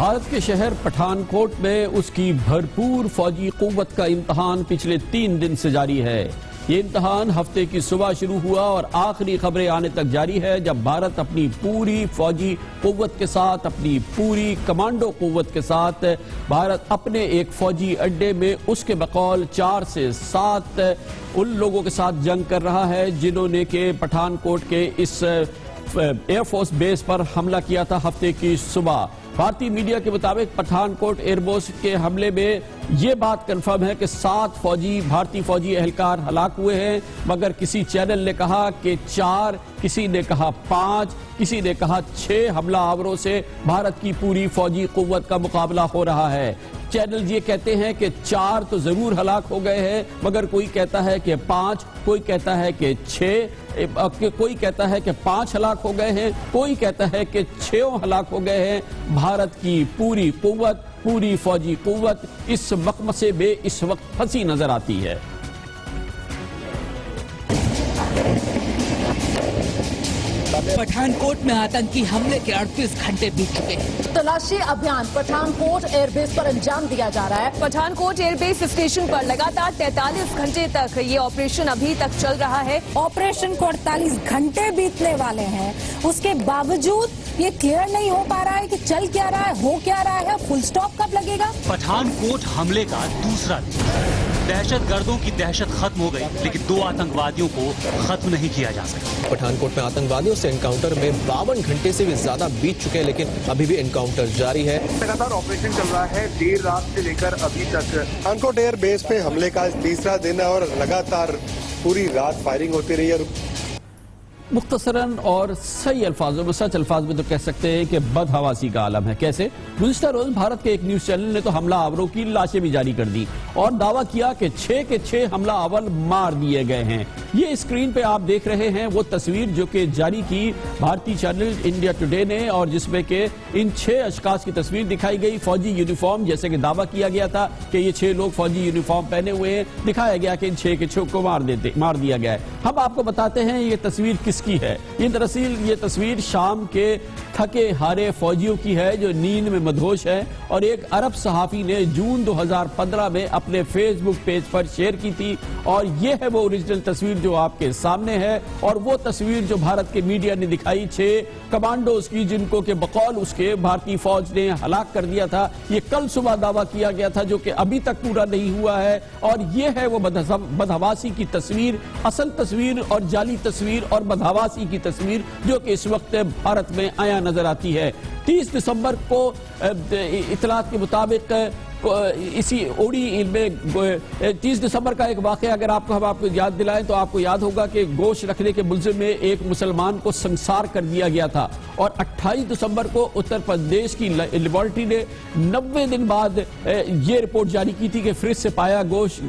भारत के शहर पठानकोट में उसकी भरपूर फौजी कुव्वत का इम्तहान पिछले 3 दिन से जारी है। ये इम्तहान हफ्ते की सुबह शुरू हुआ और आखिरी खबरें आने तक जारी है, जब भारत अपनी पूरी फौजी कुव्वत के साथ, अपनी पूरी कमांडो कुव्वत के साथ भारत अपने एक फौजी अड्डे में उसके बकौल 4 से 7 उन लोगों के साथ जंग कर रहा है जिन्होंने के पठानकोट के इस एयरफोर्स बेस पर हमला किया था हफ्ते की सुबह। भारतीय मीडिया के मुताबिक पठानकोट एयरबेस के हमले में यह बात कंफर्म है कि 7 भारतीय फौजी एहलकार हलाक हुए हैं, मगर किसी चैनल ने कहा कि 4, किसी ने कहा 5, किसी ने कहा 6 हमला आवरों से भारत की पूरी फौजी कुव्वत का मुकाबला हो रहा है। चैनल ये कहते हैं कि 4 तो जरूर हलाक हो गए हैं, मगर कोई कहता है कि 5, कोई कहता है कि 6, कोई कहता है कि 5 हलाक हो गए हैं, कोई कहता है कि 6 हलाक हो गए हैं। भारत की पूरी कुव्वत, पूरी फौजी कुव्वत इस मकमसे में इस वक्त फंसी नजर आती है। पठानकोट में आतंकी हमले के 38 घंटे बीत चुके हैं। तलाशी अभियान पठानकोट एयरबेस पर अंजाम दिया जा रहा है। पठानकोट एयरबेस स्टेशन पर लगातार 43 घंटे तक ये ऑपरेशन अभी तक चल रहा है। ऑपरेशन को 48 घंटे बीतने वाले हैं, उसके बावजूद ये क्लियर नहीं हो पा रहा है कि चल क्या रहा है, हो क्या रहा है, फुल स्टॉप कब लगेगा। पठानकोट हमले का दूसरा दिन, दहशतगर्दों की दहशत खत्म हो गई, लेकिन 2 आतंकवादियों को खत्म नहीं किया जा सका। पठानकोट में आतंकवादियों से एनकाउंटर में 52 घंटे से भी ज्यादा बीत चुके हैं, लेकिन अभी भी एनकाउंटर जारी है। लगातार ऑपरेशन चल रहा है देर रात से लेकर अभी तक। पठानकोट एयर बेस पे हमले का तीसरा दिन है और लगातार पूरी रात फायरिंग होती रही है। मुख्तसरन और सही अल्फाजों में, सच अल्फाज में तो कह सकते हैं कि बदहवासी का आलम है। कैसे? गुज़िश्ता रोज भारत के एक न्यूज चैनल ने तो हमला आवरों की लाशें भी जारी कर दी और दावा किया कि 6 के 6 हमला आवर मार दिए गए हैं। ये स्क्रीन पे आप देख रहे हैं वो तस्वीर जो कि जारी की भारतीय चैनल इंडिया टुडे ने, और जिसमें के इन 6 अशखास की तस्वीर दिखाई गई फौजी यूनिफॉर्म, जैसे कि दावा किया गया था कि ये 6 लोग फौजी यूनिफॉर्म पहने हुए हैं। दिखाया गया कि इन 6 के 6 को मार दिया गया है। हम आपको बताते हैं ये तस्वीर किसकी है। ये दरअसल ये तस्वीर शाम के थके हारे फौजियों की है जो नींद में मदहोश है, और एक अरब सहाफी ने जून 2015 में अपने फेसबुक पेज पर शेयर की थी, और ये है वो ओरिजिनल तस्वीर जो आपके सामने है। और वो तस्वीर जो भारत के मीडिया ने दिखाई 6 कमांडोज की, जिनको के बकौल उसके भारतीय फौज ने हलाक कर दिया था। ये कल सुबह दावा किया गया था जो कि अभी तक पूरा नहीं हुआ है, और ये है वो बदहवासी की तस्वीर, असल तस्वीर और जाली तस्वीर और बदहवासी की तस्वीर जो कि इस वक्त भारत में आया नजर आती है। 30 दिसंबर को इतलात के मुताबिक इसी ओडी में 30 दिसंबर का एक वाकया अगर हम आपको याद दिलाएं तो आपको याद होगा कि गोश्त रखने के मुल्जिम में एक मुसलमान को संसार कर दिया गया था, और 28 दिसंबर को उत्तर प्रदेश की लेबोरेटरी ने 90 दिन बाद ये रिपोर्ट जारी की थी कि फ्रिज से पाया गोश्त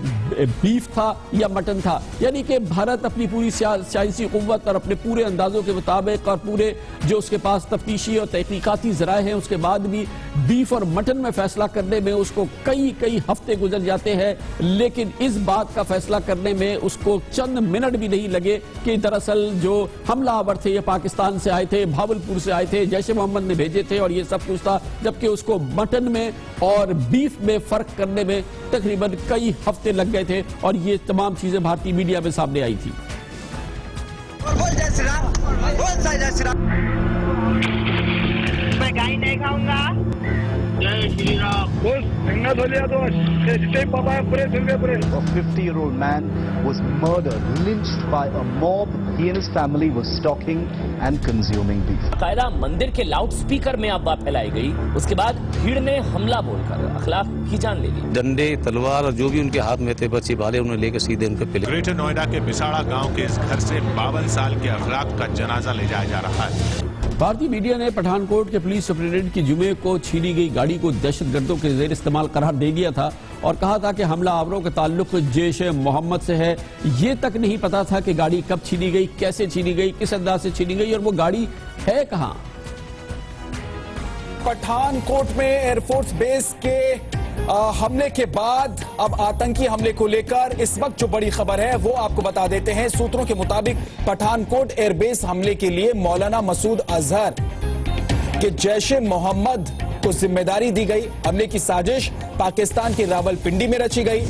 बीफ था या मटन था। यानी कि भारत अपनी पूरी साइंसी कुव्वत और अपने पूरे अंदाजों के मुताबिक और पूरे जो उसके पास तफ्तीशी और तहकीकाती ज़राए हैं उसके बाद भी बीफ और मटन में फैसला करने में उसको कई हफ्ते गुजर जाते हैं, लेकिन इस बात का फैसला करने में उसको चंद मिनट भी नहीं लगे कि दरअसल जो हमलावर थे ये पाकिस्तान से आए थे, भावलपुर से आए थे, जैश ए मोहम्मद ने भेजे थे, और ये सब कुछ था, जबकि उसको मटन में और बीफ में फर्क करने में तकरीबन कई हफ्ते लग गए थे, और ये तमाम चीजें भारतीय मीडिया में सामने आई थी। मैं गाय नहीं खाऊंगा। जय श्री राम। तो 50-year-old man was murdered, lynched by a mob. He and his family were stalking and consuming beef. कायदा मंदिर के लाउड स्पीकर में अफवाह फैलाई गई, उसके बाद भीड़ ने हमला बोलकर अखलाक की जान ले ली। डंडे, तलवार और जो भी उनके हाथ में थे बच्चे भाले, उन्हें लेकर सीधे उन पर पिले। ग्रेटर नोएडा के बिसाड़ा गांव के इस घर से 52 साल के अखलाक का जनाजा ले जाया जा रहा है। भारतीय मीडिया ने पठानकोट के पुलिस सुपरिटेंडेंट की जुमे को छीनी गई गाड़ी को दहशतगर्दों के जेर इस्तेमाल करार दे दिया था, और कहा था कि हमला आवरों का ताल्लुक जैश ए मोहम्मद से है। ये तक नहीं पता था कि गाड़ी कब छीनी गई, कैसे छीनी गई, किस अंदाज से छीनी गई, और वो गाड़ी है कहां। पठानकोट में एयरफोर्स बेस के हमले के बाद अब आतंकी हमले को लेकर इस वक्त जो बड़ी खबर है वो आपको बता देते हैं। सूत्रों के मुताबिक पठानकोट एयरबेस हमले के लिए मौलाना मसूद अजहर के जैश ए मोहम्मद को जिम्मेदारी दी गई। हमले की साजिश पाकिस्तान के रावलपिंडी में रची गई।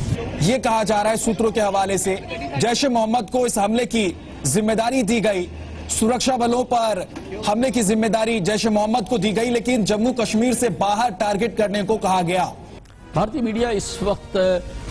ये कहा जा रहा है सूत्रों के हवाले से जैश ए मोहम्मद को इस हमले की जिम्मेदारी दी गई। सुरक्षा बलों पर हमले की जिम्मेदारी जैश ए मोहम्मद को दी गई, लेकिन जम्मू कश्मीर से बाहर टारगेट करने को कहा गया। भारतीय मीडिया इस वक्त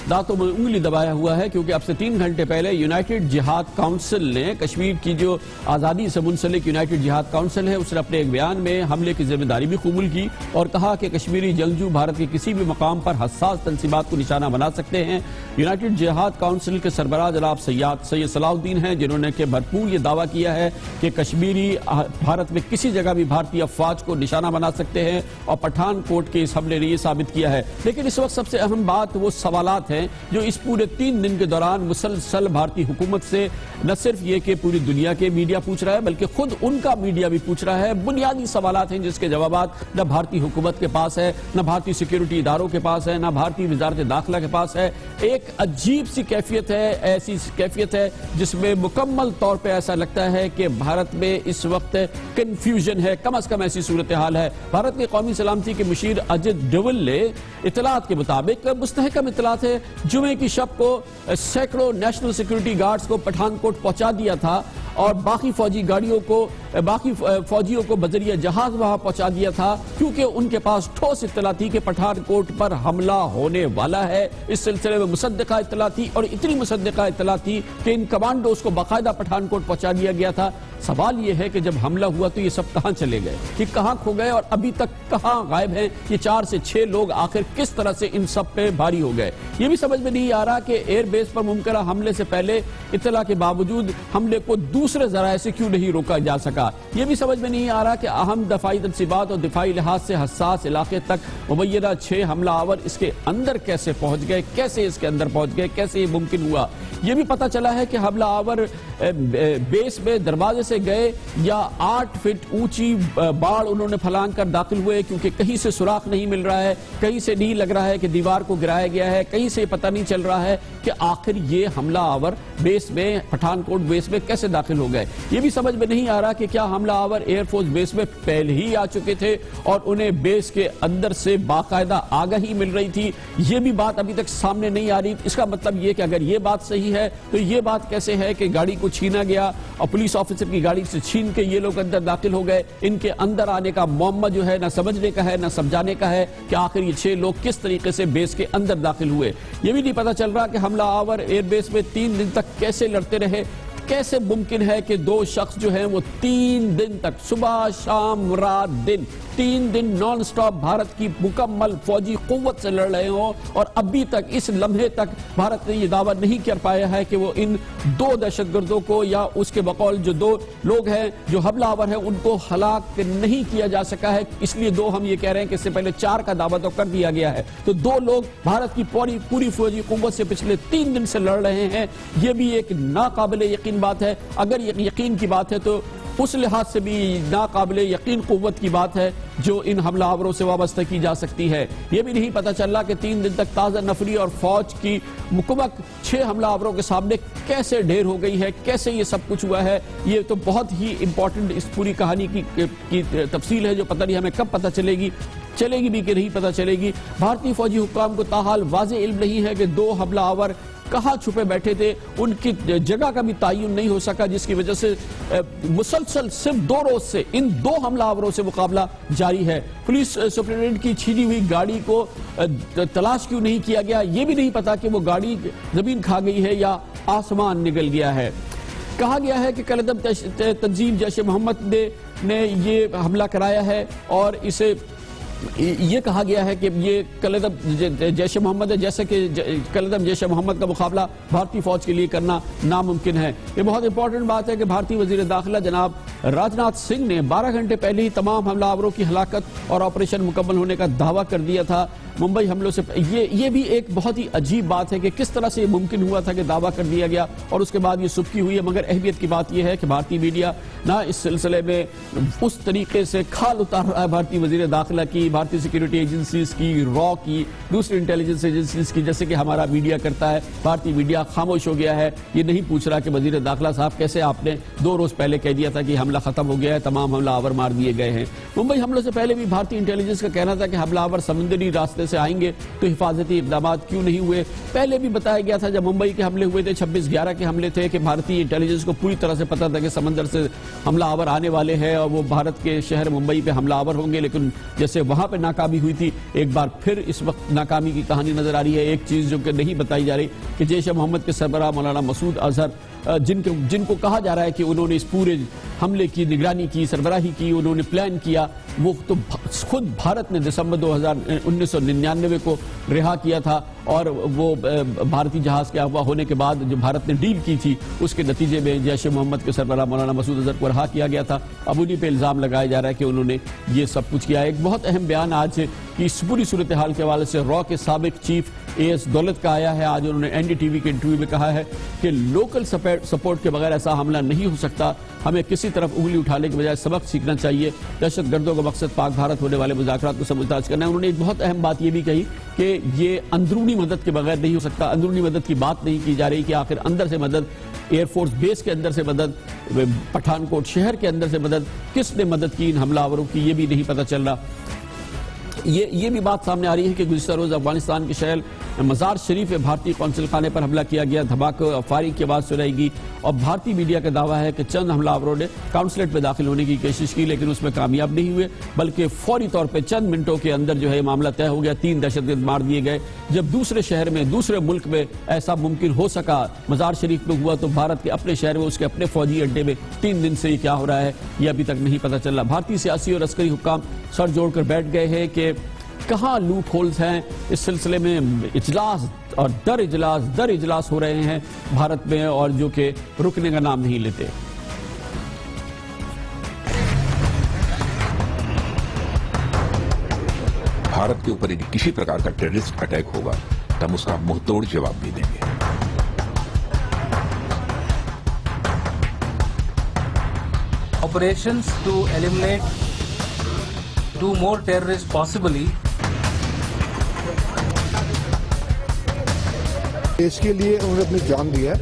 दांतों में उंगली दबाया हुआ है, क्योंकि अब से 3 घंटे पहले यूनाइटेड जिहाद काउंसिल ने कश्मीर की जो आज़ादी से मुंसलिक यूनाइटेड जिहाद काउंसिल है, उसने अपने एक बयान में हमले की जिम्मेदारी भी कबूल की और कहा कि कश्मीरी जंगजू भारत के किसी भी मकाम पर हसास तंसीबात को निशाना बना सकते हैं। यूनाइटेड जिहाद काउंसिल के सरबराह जनाब सैयद सलाउद्दीन हैं, जिन्होंने के भरपूर ये दावा किया है कि कश्मीरी भारत में किसी जगह भी भारतीय अफवाज को निशाना बना सकते हैं और पठानकोट के इस हमले ने यह साबित किया है। लेकिन इस वक्त सबसे अहम बात वो सवालात हैं जो इस पूरे 3 दिन के दौरान मुसलसल भारतीय हुकूमत से न सिर्फ ये कि पूरी दुनिया के मीडिया पूछ रहा है, बल्कि खुद उनका मीडिया भी पूछ रहा है। बुनियादी सवालात हैं जिसके जवाबात न भारतीय हुकूमत के पास है, न भारतीय सिक्योरिटी इदारों के पास है, न भारतीय वजारत दाखिला के पास है। एक अजीब सी कैफियत है, ऐसी कैफियत है जिसमें मुकम्मल तौर पर ऐसा लगता है कि भारत में इस वक्त कंफ्यूजन है, कम अज कम ऐसी सूरत हाल है। भारत के कौमी सलामती के मुशीर अजित डोवल ने इतलात के मुताबिक, मुस्तहकम इतलात है, जुमे की शब को सैकड़ों नेशनल सिक्योरिटी गार्ड्स को पठानकोट पहुंचा दिया था और बाकी फौजियों को बजरिया जहाज वहां पहुंचा दिया था, क्योंकि उनके पास ठोस इत्तला थी कि पठानकोट पर हमला होने वाला है। इस सिलसिले में मुसद्दिका इत्तला थी और इतनी मुसद्दिका इत्तला थी कि इन कमांडोज को बाकायदा पठानकोट पहुंचा दिया गया था। सवाल यह है कि जब हमला हुआ तो ये सब कहां चले गए, कि कहां खो गए और अभी तक कहां गायब हैं ये 4 से 6 लोग, आखिर किस तरह से इन सब पे भारी हो गए। ये भी समझ में नहीं आ रहा कि एयरबेस पर मुमकिन हमले से पहले इत्तला के बावजूद हमले को दूसरे जराए से क्यों नहीं रोका जा सका। यह भी समझ में नहीं आ रहा कि अहम दफाई तनसीबात और दिफाई लिहाज से हसास इलाके तक मुबैना 6 हमलावर इसके अंदर कैसे पहुंच गए, कैसे इसके अंदर पहुंच गए, कैसे ये मुमकिन हुआ। यह भी पता चला है कि हमलावर बेस में दरवाजे से गए या 8 फीट ऊंची बाड़ उन्होंने फलांग कर दाखिल हुए, क्योंकि कहीं से सुराख नहीं मिल रहा है, कहीं से नहीं लग रहा है कि दीवार को गिराया गया है, कहीं से पता नहीं चल रहा है कि आखिर ये हमलावर बेस में, पठानकोट बेस में कैसे दाखिल हो गए। ये भी समझ में नहीं आ रहा कि क्या हमलावर एयरफोर्स बेस में पहले ही आ चुके थे और उन्हें बेस के अंदर से बाकायदा आगाही मिल रही थी। ये भी बात अभी तक सामने नहीं आ रही। इसका मतलब ये कि अगर ये बात सही है तो ये बात कैसे है कि गाड़ी को छीना गया और पुलिस ऑफिसर की गाड़ी से छीन के ये लोग अंदर दाखिल हो गए। इनके अंदर आने का मौमा जो है ना समझने का है ना समझाने का है कि आखिर ये 6 लोग किस तरीके से बेस के अंदर दाखिल हुए। ये भी नहीं पता चल रहा कि हमलावर एयरबेस में 3 दिन तक कैसे लड़ते रहे। कैसे मुमकिन है कि 2 शख्स जो हैं वो 3 दिन तक, सुबह शाम रात दिन, 3 दिन नॉन स्टॉप भारत की मुकम्मल फौजी कुव्वत से लड़ रहे हों और अभी तक, इस लम्हे तक भारत ने यह दावा नहीं कर पाया है कि वो इन 2 दहशतगर्दों को या उसके बकौल जो 2 लोग हैं जो हमलावर हैं उनको हलाक नहीं किया जा सका है। इसलिए 2 हम ये कह रहे हैं कि इससे पहले 4 का दावा तो कर दिया गया है। तो 2 लोग भारत की पूरी फौजी कुव्वत से पिछले 3 दिन से लड़ रहे हैं। यह भी एक नाकाबिले यकीन बात है। अगर यकीन की बात है तो उस लिहाज से भी नाकाबिले यकीन कुव्वत की बात है जो इन हमलावरों से वाबस्ता की जा सकती है। यह भी नहीं पता चल रहा कि 3 दिन तक ताजा नफरी और फौज की मुकम्मल 6 हमलावरों के सामने कैसे ढेर हो गई है, कैसे ये सब कुछ हुआ है। ये तो बहुत ही इंपॉर्टेंट इस पूरी कहानी की तफसील है जो पता नहीं हमें कब पता चलेगी भी कि नहीं पता चलेगी। भारतीय फौजी हुक्काम को ताहाल वाज़े इल्म नहीं है कि 2 हमलावर कहां छुपे बैठे थे, उनकी जगह का भी तयन नहीं हो सका, जिसकी वजह से मुसलसल सिर्फ 2 रोज से इन 2 हमलावरों से मुकाबला जारी है। पुलिस सुपरिटेंडेंट की छीनी हुई गाड़ी को तलाश क्यों नहीं किया गया, यह भी नहीं पता कि वो गाड़ी जमीन खा गई है या आसमान निगल गया है। कहा गया है कि कलदम तंजीम जैश ए मोहम्मद ने ये हमला कराया है और इसे ये कहा गया है कि ये कलदम जैश ए मोहम्मद है, जैसे कि कलदम जैश ए मोहम्मद का मुकाबला भारतीय फौज के लिए करना नामुमकिन है। ये बहुत इंपॉर्टेंट बात है कि भारतीय वजीर दाखिला जनाब राजनाथ सिंह ने 12 घंटे पहले ही तमाम हमलावरों की हलाकत और ऑपरेशन मुकम्मल होने का दावा कर दिया था। मुंबई हमलों से ये भी एक बहुत ही अजीब बात है कि किस तरह से मुमकिन हुआ था कि दावा कर दिया गया और उसके बाद ये सुबकी हुई है। मगर अहमियत की बात यह है कि भारतीय मीडिया ना इस सिलसिले में उस तरीके से खाल उतार रहा है भारतीय वजीर दाखिला की, भारतीय सिक्योरिटी एजेंसीज की, रॉ की, दूसरी इंटेलिजेंस एजेंसीज की, जैसे कि हमारा मीडिया करता है। भारतीय मीडिया खामोश हो गया है, ये नहीं पूछ रहा कि वजीर दाखिला साहब कैसे आपने 2 रोज पहले कह दिया था कि हमला खत्म हो गया है, तमाम हमलावर मार दिए गए हैं। मुंबई हमलों से पहले भी भारतीय इंटेलिजेंस का कहना था कि हमलावर समुद्री रास्ते से आएंगे तो हिफाजती इकदाम क्यों नहीं हुए। पहले भी बताया गया था जब मुंबई के हमले हुए थे, 26/11 के हमले थे, कि भारतीय इंटेलिजेंस को पूरी तरह से पता था कि समंदर से हमलावर आने वाले हैं और वो भारत के शहर मुंबई पे हमलावर होंगे। लेकिन जैसे वहां पे नाकामी हुई थी, एक बार फिर इस वक्त नाकामी की कहानी नजर आ रही है। एक चीज जो कि नहीं बताई जा रही कि जैश ए मोहम्मद के सरबराह मौलाना मसूद अजहर, जिनको कहा जा रहा है कि उन्होंने इस पूरे हमले की निगरानी की, सरबराही की, उन्होंने प्लान किया, वो तो खुद भारत ने दिसंबर 1999 को रिहा किया था और वो भारतीय जहाज के अगवा होने के बाद जो भारत ने डील की थी उसके नतीजे में जैश ए मोहम्मद के सरबराह मौलाना मसूद अजहर को रिहा किया गया था। अब उन्हीं पे इल्जाम लगाया जा रहा है कि उन्होंने ये सब कुछ किया। एक बहुत अहम बयान आज की इस पूरी सूरत हाल के हवाले से रॉ के साबिक चीफ AS दौलत का आया है। आज उन्होंने NDTV के इंटरव्यू में कहा है कि लोकल सपोर्ट के बगैर ऐसा हमला नहीं हो सकता, हमें किसी तरफ उंगली उठाने के बजाय सबक सीखना चाहिए। दहशतगर्दों का मकसद पाक भारत होने वाले मुज़ाकरात को समझदार करना है। उन्होंने एक बहुत अहम बात यह भी कही कि ये अंदरूनी मदद के बगैर नहीं हो सकता। अंदरूनी मदद की बात नहीं की जा रही कि आखिर अंदर से मदद, एयरफोर्स बेस के अंदर से मदद, पठानकोट शहर के अंदर से मदद, किसने मदद की इन हमलावरों की, ये भी नहीं पता चल रहा। ये भी बात सामने आ रही है कि गुज़िश्ता रोज अफगानिस्तान के शहर मजार शरीफ में भारतीय कौंसिल खाने पर हमला किया गया, धमाके और फायरिंग की आवाज सुनाई और भारतीय मीडिया का दावा है कि चंद हमलावरों ने काउंसलेट में दाखिल होने की कोशिश की लेकिन उसमें कामयाब नहीं हुए, बल्कि फौरी तौर पर चंद मिनटों के अंदर जो है मामला तय हो गया। 3 दहशतगर्द मार दिए गए। जब दूसरे शहर में, दूसरे मुल्क में ऐसा मुमकिन हो सका, मजार शरीफ में हुआ, तो भारत के अपने शहर में, उसके अपने फौजी अड्डे में 3 दिन से ये क्या हो रहा है ये अभी तक नहीं पता चल रहा। भारतीय सियासी और अस्करी हुक्काम सर जोड़कर बैठ गए हैं कि कहाँ लूप होल्स हैं। इस सिलसिले में इजलास और दर इजलास हो रहे हैं भारत में और जो कि रुकने का नाम नहीं लेते। भारत के ऊपर यदि किसी प्रकार का टेररिस्ट अटैक होगा तो हम उसका मुंहतोड़ जवाब भी देंगे। Operations to eliminate 2 more terrorists possibly. देश के लिए उन्होंने अपनी जान दी है।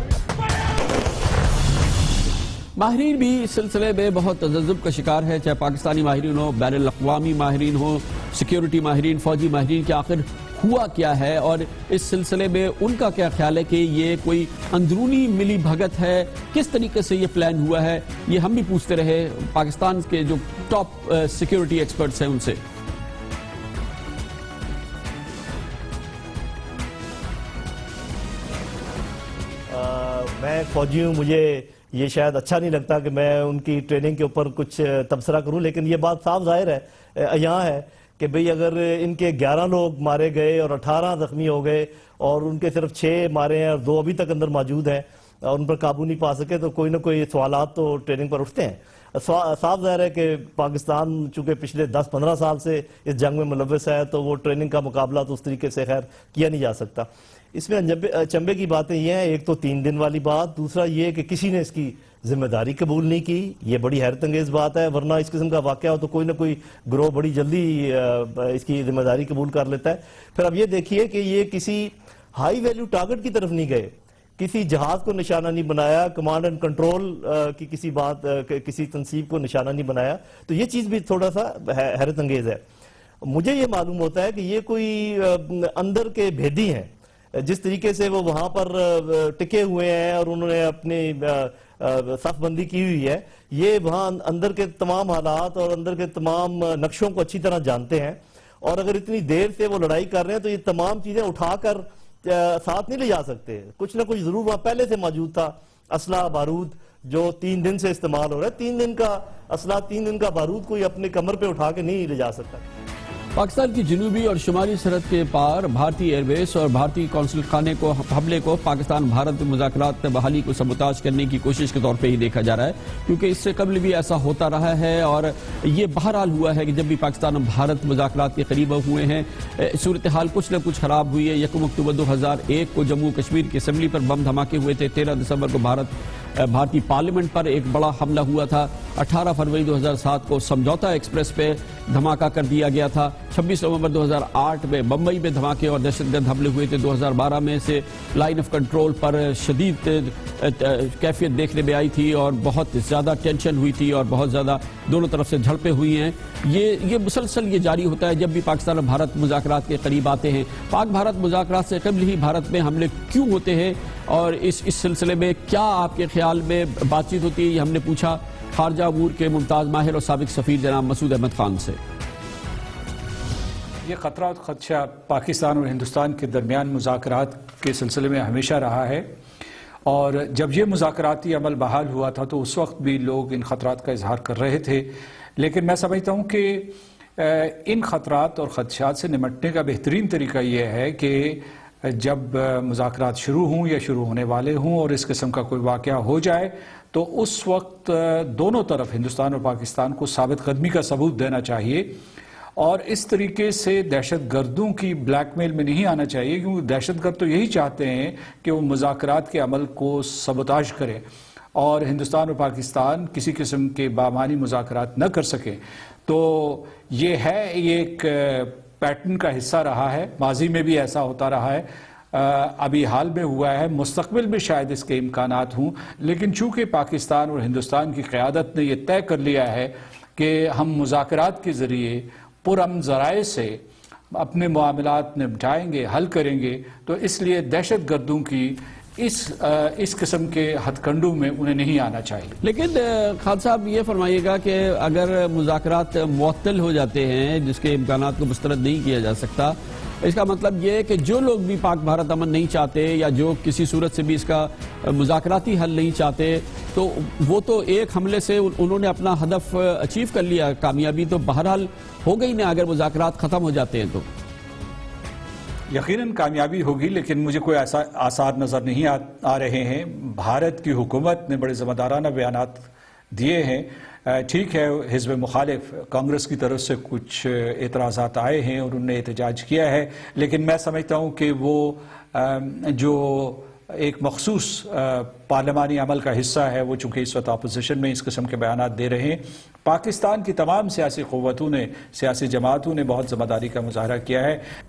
माहिरीन भी इस सिलसिले में बहुत तजज्जुब का शिकार है, चाहे पाकिस्तानी माहिरीन हो, बैनुल अक़वामी माहिरीन हो, सिक्योरिटी माहिरीन, फौजी माहिरीन, कि आखिर हुआ क्या है और इस सिलसिले में उनका क्या ख्याल है कि ये कोई अंदरूनी मिली भगत है, किस तरीके से ये प्लान हुआ है। ये हम भी पूछते रहे पाकिस्तान के जो टॉप सिक्योरिटी एक्सपर्ट्स हैं उनसे। मैं फौजी हूँ, मुझे ये शायद अच्छा नहीं लगता कि मैं उनकी ट्रेनिंग के ऊपर कुछ तबसरा करूं, लेकिन ये बात साफ जाहिर है यहाँ है कि भाई अगर इनके 11 लोग मारे गए और 18 जख्मी हो गए और उनके सिर्फ 6 मारे हैं और 2 अभी तक अंदर मौजूद हैं और उन पर काबू नहीं पा सके, तो कोई ना कोई सवालात तो ट्रेनिंग पर उठते हैं। साफ जाहिर है कि पाकिस्तान चूंकि पिछले 10-15 साल से इस जंग में मुलव्वस है, तो वो ट्रेनिंग का मुकाबला तो उस तरीके से खैर किया नहीं जा सकता। इसमें अचंभे की बातें ये हैं, एक तो 3 दिन वाली बात, दूसरा ये कि किसी ने इसकी जिम्मेदारी कबूल नहीं की, ये बड़ी हैरत अंगेज बात है। वरना इस किस्म का वाकया हो तो कोई ना कोई ग्रोह बड़ी जल्दी इसकी जिम्मेदारी कबूल कर लेता है। फिर अब ये देखिए कि ये किसी हाई वैल्यू टारगेट की तरफ नहीं गए, किसी जहाज को निशाना नहीं बनाया, कमांड एंड कंट्रोल की किसी बात, किसी तंसीब को निशाना नहीं बनाया, तो ये चीज भी थोड़ा सा हैरत अंगेज है। मुझे ये मालूम होता है कि ये कोई अंदर के भेदी हैं, जिस तरीके से वो वहां पर टिके हुए हैं और उन्होंने अपनी सफबंदी की हुई है, ये वहां अंदर के तमाम हालात और अंदर के तमाम नक्शों को अच्छी तरह जानते हैं। और अगर इतनी देर से वो लड़ाई कर रहे हैं तो ये तमाम चीजें उठाकर साथ नहीं ले जा सकते, कुछ ना कुछ जरूर वहां पहले से मौजूद था। असला बारूद जो 3 दिन से इस्तेमाल हो रहा है, 3 दिन का असला, 3 दिन का बारूद कोई अपने कमर पे उठा के नहीं ले जा सकता। पाकिस्तान की जनूबी और शुमाली सरहद के पार भारतीय एयरबेस और भारतीय कौंसल खाने को हमले को पाकिस्तान भारत मुज़ाकरात में बहाली को सबूताज करने की कोशिश के तौर पे ही देखा जा रहा है, क्योंकि इससे कबल भी ऐसा होता रहा है और ये बहरहाल हुआ है कि जब भी पाकिस्तान और भारत मुज़ाकरात के करीब हुए हैं सूरत हाल कुछ न कुछ खराब हुई है। 1 अक्टूबर 2001 को जम्मू कश्मीर की असम्बली पर बम धमाके हुए थे। 13 दिसंबर को भारतीय पार्लियामेंट पर एक बड़ा हमला हुआ था। 18 फरवरी 2007 को समझौता एक्सप्रेस पे धमाका कर दिया गया था। 26 नवंबर 2008 में बम्बई में धमाके और दहशतगर्द हमले हुए थे। 2012 में से लाइन ऑफ कंट्रोल पर शदीद कैफियत देखने में आई थी और बहुत ज़्यादा टेंशन हुई थी और बहुत ज़्यादा दोनों तरफ से झड़पें हुई हैं। ये मुसलसल ये जारी होता है जब भी पाकिस्तान और भारत मुज़ाकरात के करीब आते हैं। पाक भारत मुज़ाकरात से कबल ही भारत में हमले क्यों होते हैं और इस सिलसिले में क्या आपके ख्याल में बातचीत होती है, ये हमने पूछा खारजा अमूर के मुमताज़ माहिर और साबिक सफ़ीर जनाब मसूद अहमद खान से। ये ख़तरा और ख़दशा पाकिस्तान और हिंदुस्तान के दरमियान मुज़ाकरात के सिलसिले में हमेशा रहा है और जब ये मुज़ाकराती अमल बहाल हुआ था तो उस वक्त भी लोग इन ख़तरात का इजहार कर रहे थे। लेकिन मैं समझता हूँ कि इन ख़तरात और ख़दशात से निमटने का बेहतरीन तरीका ये है कि जब मुज़ाकरात शुरू हों या शुरू होने वाले हों और इस किस्म का कोई वाक़या हो जाए तो उस वक्त दोनों तरफ हिंदुस्तान और पाकिस्तान को साबित कदमी का सबूत देना चाहिए और इस तरीके से दहशत गर्दों की ब्लैकमेल में नहीं आना चाहिए, क्योंकि दहशत गर्द तो यही चाहते हैं कि वो मुज़ाकरात के अमल को सबोताज करें और हिंदुस्तान और पाकिस्तान किसी किस्म के बामानी मुज़ाकरात न कर सकें। तो ये एक पैटर्न का हिस्सा रहा है, माजी में भी ऐसा होता रहा है, अभी हाल में हुआ है, मुस्तकबिल में शायद इसके इम्कानात हों, लेकिन चूंकि पाकिस्तान और हिंदुस्तान की क़यादत ने यह तय कर लिया है कि हम मुज़ाकरात के ज़रिए पुरअमन ज़राए से अपने मामलात निपटाएंगे, हल करेंगे, तो इसलिए दहशत गर्दों की इस किस्म के हथकंडों में उन्हें नहीं आना चाहिए। लेकिन खान साहब ये फरमाइएगा कि अगर मुज़ाकरात मुअत्तल हो जाते हैं जिसके इम्कानात को मुस्तरद नहीं किया जा सकता, इसका मतलब ये है कि जो लोग भी पाक भारत अमन नहीं चाहते या जो किसी सूरत से भी इसका मुज़ाकराती हल नहीं चाहते तो वो तो एक हमले से उन्होंने अपना हदफ अचीव कर लिया, कामयाबी तो बहरहाल हो गई ना अगर मुज़ाकरात ख़त्म हो जाते हैं तो। यकीनन कामयाबी होगी, लेकिन मुझे कोई ऐसा आसार नज़र नहीं आ रहे हैं। भारत की हुकूमत ने बड़े ज़िम्मेदाराना बयानात दिए हैं। ठीक है, हिज़्ब मुखालिफ कांग्रेस की तरफ से कुछ एतराज़ात आए हैं और उन्होंने एहतजाज किया है, लेकिन मैं समझता हूँ कि वो जो एक मखसूस पार्लिमानी अमल का हिस्सा है वो चूँकि इस वक्त अपोजिशन में इस किस्म के बयानात दे रहे हैं। पाकिस्तान की तमाम सियासी क़ुव्वतों ने, सियासी जमातों ने बहुत ज़िम्मेदारी का मुजाहरा किया है।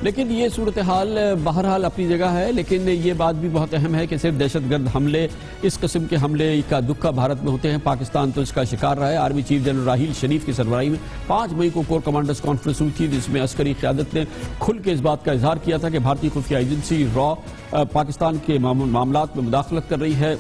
लेकिन ये सूरत हाल बहरहाल अपनी जगह है, लेकिन ये बात भी बहुत अहम है कि सिर्फ दहशतगर्द हमले, इस किस्म के हमले का दुक्का भारत में होते हैं, पाकिस्तान तो इसका शिकार रहा है। आर्मी चीफ जनरल राहील शरीफ की सरबराही में 5 मई को कोर कमांडर्स कॉन्फ्रेंस हुई थी जिसमें अस्करी क़यादत ने खुल के इस बात का इजहार किया था कि भारतीय खुफिया एजेंसी रॉ पाकिस्तान के मामलात में मुदाखलत कर रही है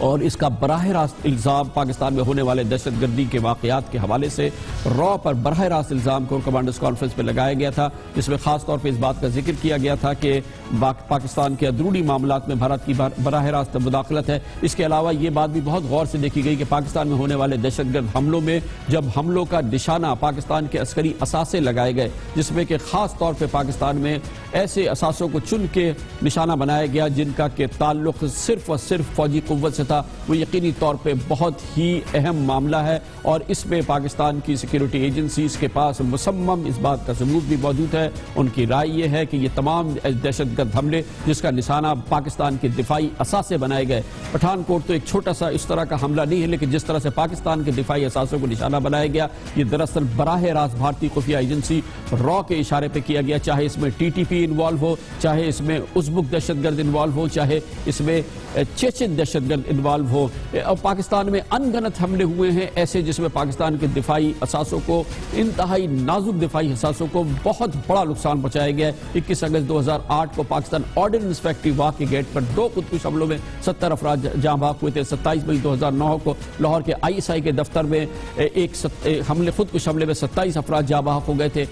और इसका बराह रास्त इल्ज़ाम पाकिस्तान में होने वाले दहशतगर्दी के वाक़यात के हवाले से रॉ पर बराह रास्त इल्ज़ाम कोर कमांडर्स कॉन्फ्रेंस में लगाया गया था, जिसमें खास तौर पर इस बात का जिक्र किया गया था कि पाकिस्तान के अंदरूनी मामलात में भारत की बराह रास्त मुदाखलत है। इसके अलावा ये बात भी बहुत गौर से देखी गई कि पाकिस्तान में होने वाले दहशतगर्द हमलों में जब हमलों का निशाना पाकिस्तान के अस्करी असासे लगाए गए, जिसमें कि खास तौर पर पाकिस्तान में ऐसे असासों को चुन के निशाना बनाया गया जिनका के ताल्लुक सिर्फ और सिर्फ फौजी कुव्वत से था, वो यकीनी तौर पे बहुत ही अहम मामला है और इसमें पाकिस्तान की सिक्योरिटी एजेंसीज के पास मुसम्मम इस बात का सबूत भी मौजूद है। उनकी राय ये है कि ये तमाम दहशतगर्द हमले जिसका निशाना पाकिस्तान के दिफाई असासे बनाए गए, पठानकोट तो एक छोटा सा इस तरह का हमला नहीं है, लेकिन जिस तरह से पाकिस्तान के दिफाई असासों को निशाना बनाया गया, ये दरअसल बराह रास्त भारतीय खुफिया एजेंसी रॉ के इशारे पर किया गया, चाहे इसमें TTP इन्वॉल्व हो, चाहे इसमें उज़्बुक दहशतगर्द इन्वॉल्व हो, चाहे इसमें चेचन दहशतगर्द इन्वॉल्व हो। और पाकिस्तान में अनगनत हमले हुए हैं ऐसे जिसमें पाकिस्तान के दिफाई असासों को, इंतहाई नाजुक दिफाई असासों को बहुत बड़ा नुकसान पहुंचाया गया है। 21 अगस्त 2008 को पाकिस्तान ऑर्डिनेंस फैक्ट्री वाह के गेट पर 2 खुदकुश हमलों में 70 अफराद जहां बाग हुए थे। 27 मई 2009 को लाहौर के ISI के दफ्तर में एक खुदकुश हमले में 27 अफराद जहां बाग हो गए थे।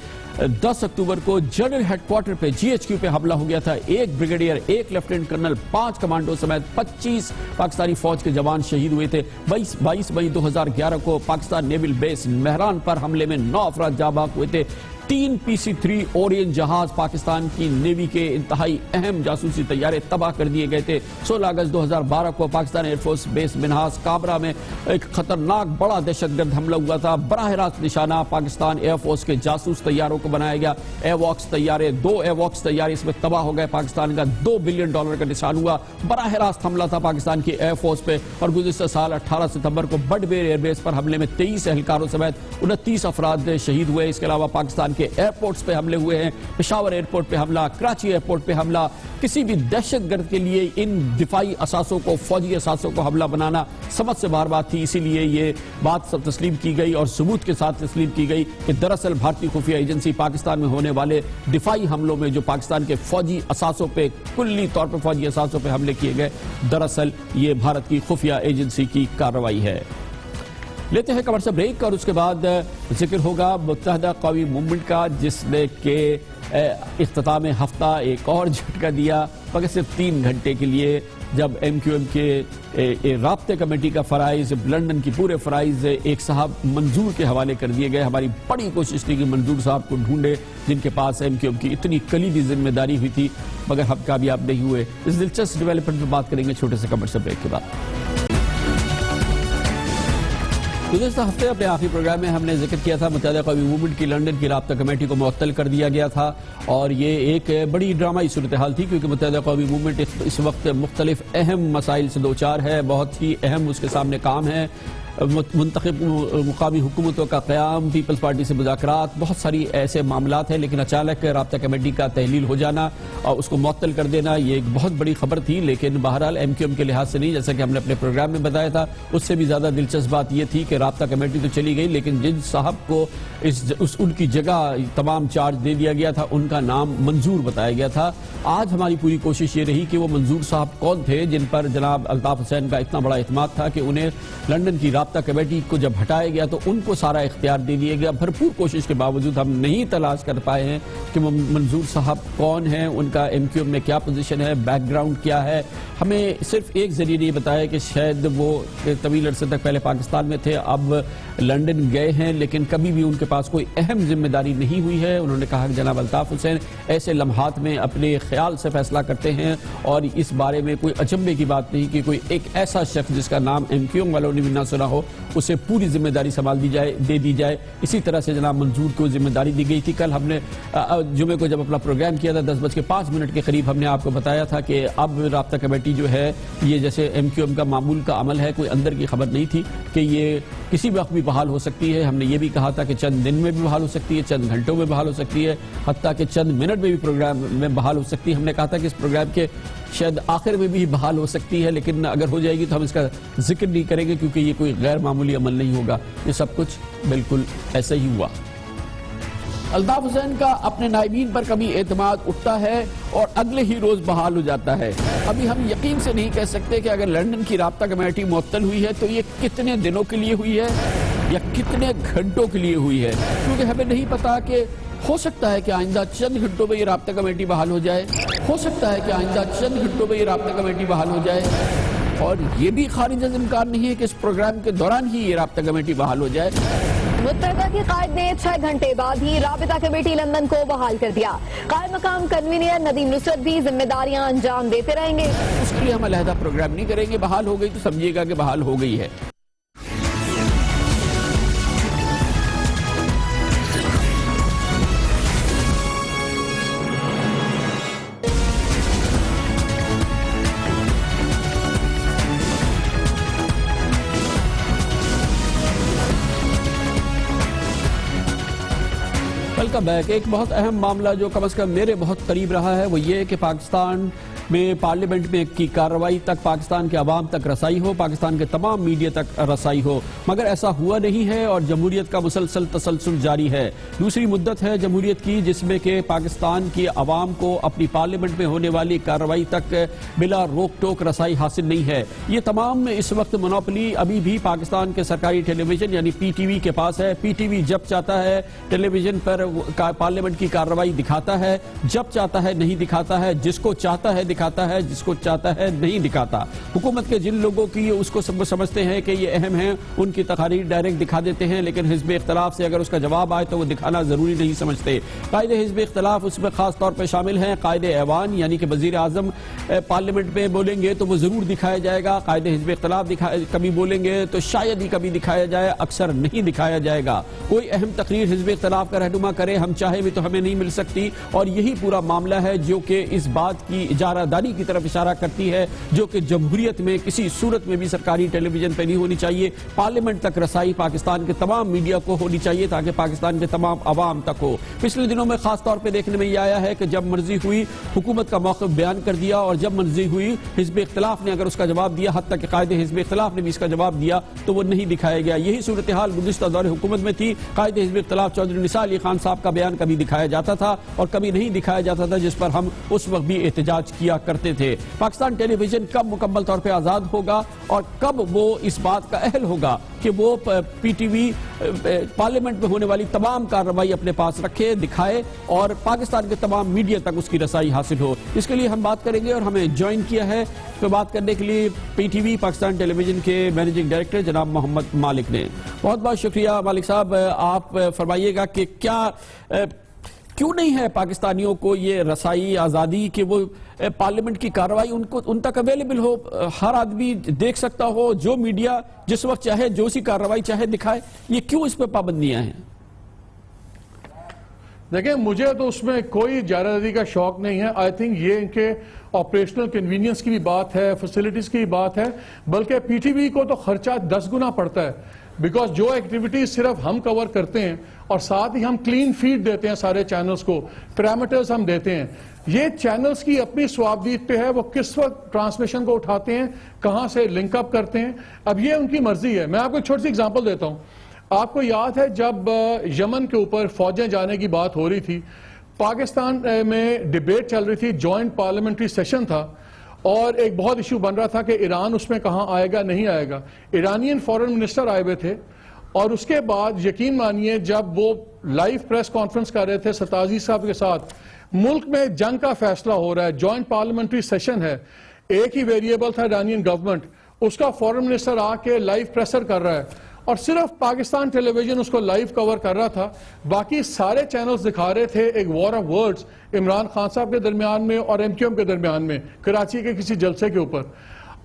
10 अक्टूबर को जनरल हेडक्वार्टर पे GHQ पे हमला हो गया था। 1 ब्रिगेडियर, 1 लेफ्टिनेंट कर्नल, 5 कमांडो समेत 25 पाकिस्तानी फौज के जवान शहीद हुए थे। 22 मई 2011 को पाकिस्तान नेवल बेस मेहरान पर हमले में 9 अफराद जाँ बाग हुए थे। 3 PC-3 ओरियन जहाज पाकिस्तान की नेवी के इंतहाई अहम जासूसी तैयारे तबाह कर दिए गए थे। 16 अगस्त 2012 को पाकिस्तान एयरफोर्स बेस मिन्हास काबरा में एक खतरनाक बड़ा दहशतगर्द हमला हुआ था। बराह रास्त निशाना पाकिस्तान एयरफोर्स के जासूस तैयारों को बनाया गया। एवॉक्स तैयारे 2 एवॉक्स तैयारे इसमें तबाह हो गए। पाकिस्तान का $2 बिलियन का निशान हुआ। बराह रास्त हमला था पाकिस्तान की एयरफोर्स पे। और गुज़िश्ता साल 18 सितंबर को बडबेर एयरबेस पर हमले में 23 एहलकारों समेत 29 अफराद शहीद हुए। इसके अलावा पाकिस्तान के एयरपोर्ट्स पे हमले हुए हैं। पेशावर एयरपोर्ट पे हमला, कराची एयरपोर्ट पे हमला। किसी भी दहशतगर्द के लिए इन दिफाई असासों को, फौजी असासों को हमला बनाना समझ से बाहर बात थी। इसीलिए ये बात सब तस्लीम की गई और सबूत के साथ तस्लीम की गई कि दरअसल भारतीय खुफिया एजेंसी पाकिस्तान में होने वाले दिफाई हमलों में जो पाकिस्तान के फौजी असासों पे, कुल्ली तौर पर फौजी असासों पे हमले किए गए, दरअसल ये भारत की खुफिया एजेंसी की कार्रवाई है। लेते हैं कमर्शियल ब्रेक और उसके बाद जिक्र होगा मुत्तहदा कौमी मूवमेंट का, जिसने के इख्तिताम हफ्ता एक और झटका दिया मगर सिर्फ 3 घंटे के लिए, जब MQM के राब्ते कमेटी का फ़राइज़, लंदन की पूरे फ़राइज़ एक साहब मंजूर के हवाले कर दिए गए। हमारी बड़ी कोशिश थी कि मंजूर साहब को ढूंढे जिनके पास MQM की इतनी कलीदी जिम्मेदारी हुई थी, मगर हम कामयाब नहीं हुए। इस दिलचस्प डेवलपमेंट पर बात करेंगे छोटे से कमर्शियल ब्रेक के बाद। गुज़िश्ता हफ्ते अपने आखिरी प्रोग्राम में हमने जिक्र किया था मुत्तहदा कौमी मूवमेंट की लंदन की राब्ता कमेटी को मुअत्तल कर दिया गया था और ये एक बड़ी ड्रामाई सूरत हाल थी, क्योंकि मुत्तहदा कौमी मूवमेंट इस वक्त मुख्तलिफ अहम मसाइल से दो चार है। बहुत ही अहम उसके सामने काम है। मुंतखब मुकामी हुकूमतों का क़याम, पीपल्स पार्टी से मुज़ाकरात, बहुत सारी ऐसे मामलात हैं। लेकिन अचानक राब्ता कमेटी का तहलील हो जाना और उसको मुअत्तल कर देना, ये एक बहुत बड़ी खबर थी। लेकिन बहरहाल MQM के लिहाज से नहीं, जैसा कि हमने अपने प्रोग्राम में बताया था, उससे भी ज़्यादा दिलचस्प बात यह थी कि राब्ता कमेटी तो चली गई, लेकिन जिन साहब को उनकी जगह तमाम चार्ज दे दिया गया था, उनका नाम मंजूर बताया गया था। आज हमारी पूरी कोशिश ये रही कि वो मंजूर साहब कौन थे जिन पर जनाब अल्ताफ हुसैन का इतना बड़ा इत्मीनान था कि उन्हें लंदन की राब्ता कमेटी को जब हटाया गया तो उनको सारा इख्तियार दे दिया गया। भरपूर कोशिश के बावजूद हम नहीं तलाश कर पाए हैं कि मंजूर साहब कौन हैं, उनका MQM में क्या पोजीशन है, बैकग्राउंड क्या है। हमें सिर्फ एक जरिए ने बताया कि शायद वो तवील अरसे तक पहले पाकिस्तान में थे, अब लंदन गए हैं, लेकिन कभी भी उनके पास कोई अहम जिम्मेदारी नहीं हुई है। उन्होंने कहा कि जनाब अल्ताफ हुसैन ऐसे लम्हात में अपने ख्याल से फैसला करते हैं और इस बारे में कोई अचंभे की बात नहीं कि कोई एक ऐसा शख्स जिसका नाम MQM वालों ने भी ना सुना हो, उसे पूरी जिम्मेदारी संभाल दी जाए, दे दी जाए। इसी तरह से जनाब मंजूर को जिम्मेदारी दी गई थी। कल हमने जुमे को जब अपना प्रोग्राम किया था 10:05 के करीब हमने आपको बताया था कि अब राब्ता कमेटी जो है ये जैसे MQM का मामूल का अमल है, कोई अंदर की खबर नहीं थी कि ये किसी वक्त भी बहाल हो सकती है। हमने ये भी कहा था कि चंद दिन में भी बहाल हो सकती है, चंद घंटों में बहाल हो सकती है, हत्ता कि चंद मिनट में भी प्रोग्राम में बहाल हो सकती है। हमने कहा था कि इस प्रोग्राम के शायद आखिर में भी बहाल हो सकती है, लेकिन अगर हो जाएगी तो हम इसका जिक्र नहीं करेंगे क्योंकि ये कोई गैर मामूली अमल नहीं होगा। ये सब कुछ बिल्कुल ऐसा ही हुआ। अल्ताफ हुसैन का अपने नायबीन पर कभी एतमाद उठता है और अगले ही रोज बहाल हो जाता है। अभी हम यकीन से नहीं कह सकते कि अगर लंदन की राब्ता कमेटी मुअत्तल हुई है तो ये कितने दिनों के लिए हुई है या कितने घंटों के लिए हुई है, क्योंकि हमें नहीं पता कि हो सकता है कि आइंदा चंद घंटों में ये राब्ता कमेटी बहाल हो जाए, हो सकता है कि आइंदा चंद घंटों में ये राब्ता कमेटी बहाल हो जाए, और ये भी खारिज इम्कान नहीं है कि इस प्रोग्राम के दौरान ही ये राब्ता कमेटी बहाल हो जाए। मुत्तहदा की कायद ने 6 घंटे बाद ही राबिता कमेटी लंदन को बहाल कर दिया। कायम मकाम कन्वीनियर नदीम नुसरत भी जिम्मेदारियां अंजाम देते रहेंगे। उसके लिए हम अलहदा प्रोग्राम नहीं करेंगे। बहाल हो गई तो समझिएगा कि बहाल हो गई है। Welcome back. एक बहुत अहम मामला जो कम से कम मेरे बहुत करीब रहा है वो ये है कि पाकिस्तान में पार्लियामेंट में की कार्रवाई तक पाकिस्तान के अवाम तक रसाई हो, पाकिस्तान के तमाम मीडिया तक रसाई हो, मगर ऐसा हुआ नहीं है और जमहूरियत का मुसलसल तसलसल जारी है। दूसरी मुद्दत है जमहूरियत की जिसमें कि पाकिस्तान की अवाम को अपनी पार्लियामेंट में होने वाली कार्रवाई तक बिला रोक टोक रसाई हासिल नहीं है। ये तमाम इस वक्त मोनोपोली अभी भी पाकिस्तान के सरकारी टेलीविजन यानी PTV के पास है। PTV जब चाहता है टेलीविजन पर पार्लियामेंट की कार्रवाई दिखाता है, जब चाहता है नहीं दिखाता है, जिसको चाहता है दिखाता है, जिसको चाहता है नहीं दिखाता। हुकूमत के जिन लोगों की उसको समझते हैं कि ये अहम है, उनकी तकारीर डायरेक्ट दिखा देते हैं, लेकिन हिज़्ब इख्तिलाफ से अगर उसका जवाब आए तो वो दिखाना जरूरी नहीं समझते। कायदे हिज़्ब इख्तिलाफ उसमें खास तौर पर शामिल हैं कायदे ऐवान, यानी कि वज़ीर आज़म पार्लियामेंट में बोलेंगे तो वो जरूर दिखाया जाएगा। कायदे हिज़्ब इख्तिलाफ कभी बोलेंगे तो शायद ही कभी दिखाया जाए, अक्सर नहीं दिखाया जाएगा। कोई अहम तकरीर हिज़्ब इख्तिलाफ का रहनुमा करे, हम चाहे भी तो हमें नहीं मिल सकती, और यही पूरा मामला है जो कि इस बात की इजारादारी की तरफ इशारा करती है जो कि जमहूरियत में किसी सूरत में भी सरकारी टेलीविजन पर नहीं होनी चाहिए। पार्लियामेंट तक रसाई पाकिस्तान के तमाम मीडिया को होनी चाहिए ताकि पाकिस्तान के तमाम अवाम तक हो। पिछले दिनों में खास तौर पर देखने में यह आया है कि जब मर्जी हुई हुकूमत का मौक़िफ़ बयान कर दिया, और जब मर्जी हुई हिज़्ब इख्तिलाफ ने अगर उसका जवाब दिया, हद तक कायदे हिज़्ब इख्तिलाफ ने भी इसका जवाब दिया, तो वो नहीं दिखाया गया। यही सूरत हाल गुज़िश्ता दौरे हुकूमत में थी। कायदे हिज़्ब इख्तिलाफ चौधरी निसार अली खान साहब का बयान कभी दिखाया जाता था और कभी नहीं दिखाया जाता था, जिस पर हम उस वक्त भी एहतजाज किया करते थे। पाकिस्तान टेलीविजन कब मुकम्मल तौर पर आज़ाद होगा और कब वो इस बात का अहल होगा कि वो पीटीवी पार्लियामेंट में होने वाली तमाम कार्रवाई अपने पास रखे, दिखाए और पाकिस्तान के तमाम मीडिया तक उसकी रसाई हासिल हो, इसके लिए हम बात करेंगे। और हमें ज्वाइन किया है इस पर बात करने के लिए पीटीवी पाकिस्तान टेलीविजन के मैनेजिंग डायरेक्टर जनाब मोहम्मद मालिक ने। बहुत बहुत शुक्रिया मालिक साहब। आप फरमाइएगा कि क्यों नहीं है पाकिस्तानियों को ये रसाई आज़ादी कि वो पार्लियामेंट की कार्रवाई उन तक अवेलेबल हो, हर आदमी देख सकता हो, जो मीडिया जिस वक्त चाहे जो सी कार्रवाई चाहे दिखाए, ये क्यों इस पर पाबंदियां हैं? देखिए, मुझे तो उसमें कोई जायदादी का शौक नहीं है। आई थिंक ये इनके ऑपरेशनल कन्वीनियंस की भी बात है, फैसिलिटीज की भी बात है, बल्कि पीटीवी को तो खर्चा 10 गुना पड़ता है। बिकॉज जो एक्टिविटीज सिर्फ हम कवर करते हैं और साथ ही हम क्लीन फीड देते हैं सारे चैनल्स को, पैरामीटर्स हम देते हैं। ये चैनल्स की अपनी स्वाबदीद पे है, वो किस वक्त ट्रांसमिशन को उठाते हैं, कहां से लिंकअप करते हैं, अब ये उनकी मर्जी है। मैं आपको एक छोटी सी एग्जांपल देता हूं। आपको याद है जब यमन के ऊपर फौजें जाने की बात हो रही थी, पाकिस्तान में डिबेट चल रही थी, जॉइंट पार्लियामेंट्री सेशन था और एक बहुत इशू बन रहा था कि ईरान उसमें कहां आएगा नहीं आएगा। ईरानियन फॉरेन मिनिस्टर आए हुए थे और उसके बाद यकीन मानिए जब वो लाइव प्रेस कॉन्फ्रेंस कर रहे थे सताजी साहब के साथ, मुल्क में जंग का फैसला हो रहा है, जॉइंट पार्लियामेंट्री सेशन है, एक ही वेरिएबल था ईरानियन गवर्नमेंट, उसका फॉरेन मिनिस्टर आके लाइव प्रेसर कर रहा है और सिर्फ पाकिस्तान टेलीविजन उसको लाइव कवर कर रहा था, बाकी सारे चैनल्स दिखा रहे थे एक war of words Imran Khan साहब के दरमियान में और एमक्यूएम के दरमियान में, कराची के किसी जलसे के ऊपर।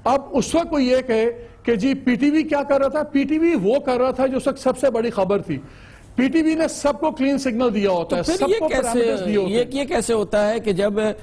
अब उस वक्त कोई ये कहे कि जी पीटीवी क्या कर रहा था, पीटीवी वो कर रहा था जो उस वक्त सबसे बड़ी खबर थी। पीटीवी ने सबको क्लीन सिग्नल दिया होता है, सबको पैरामीटर्स दिए होते हैं। ये कैसे होता है कि जब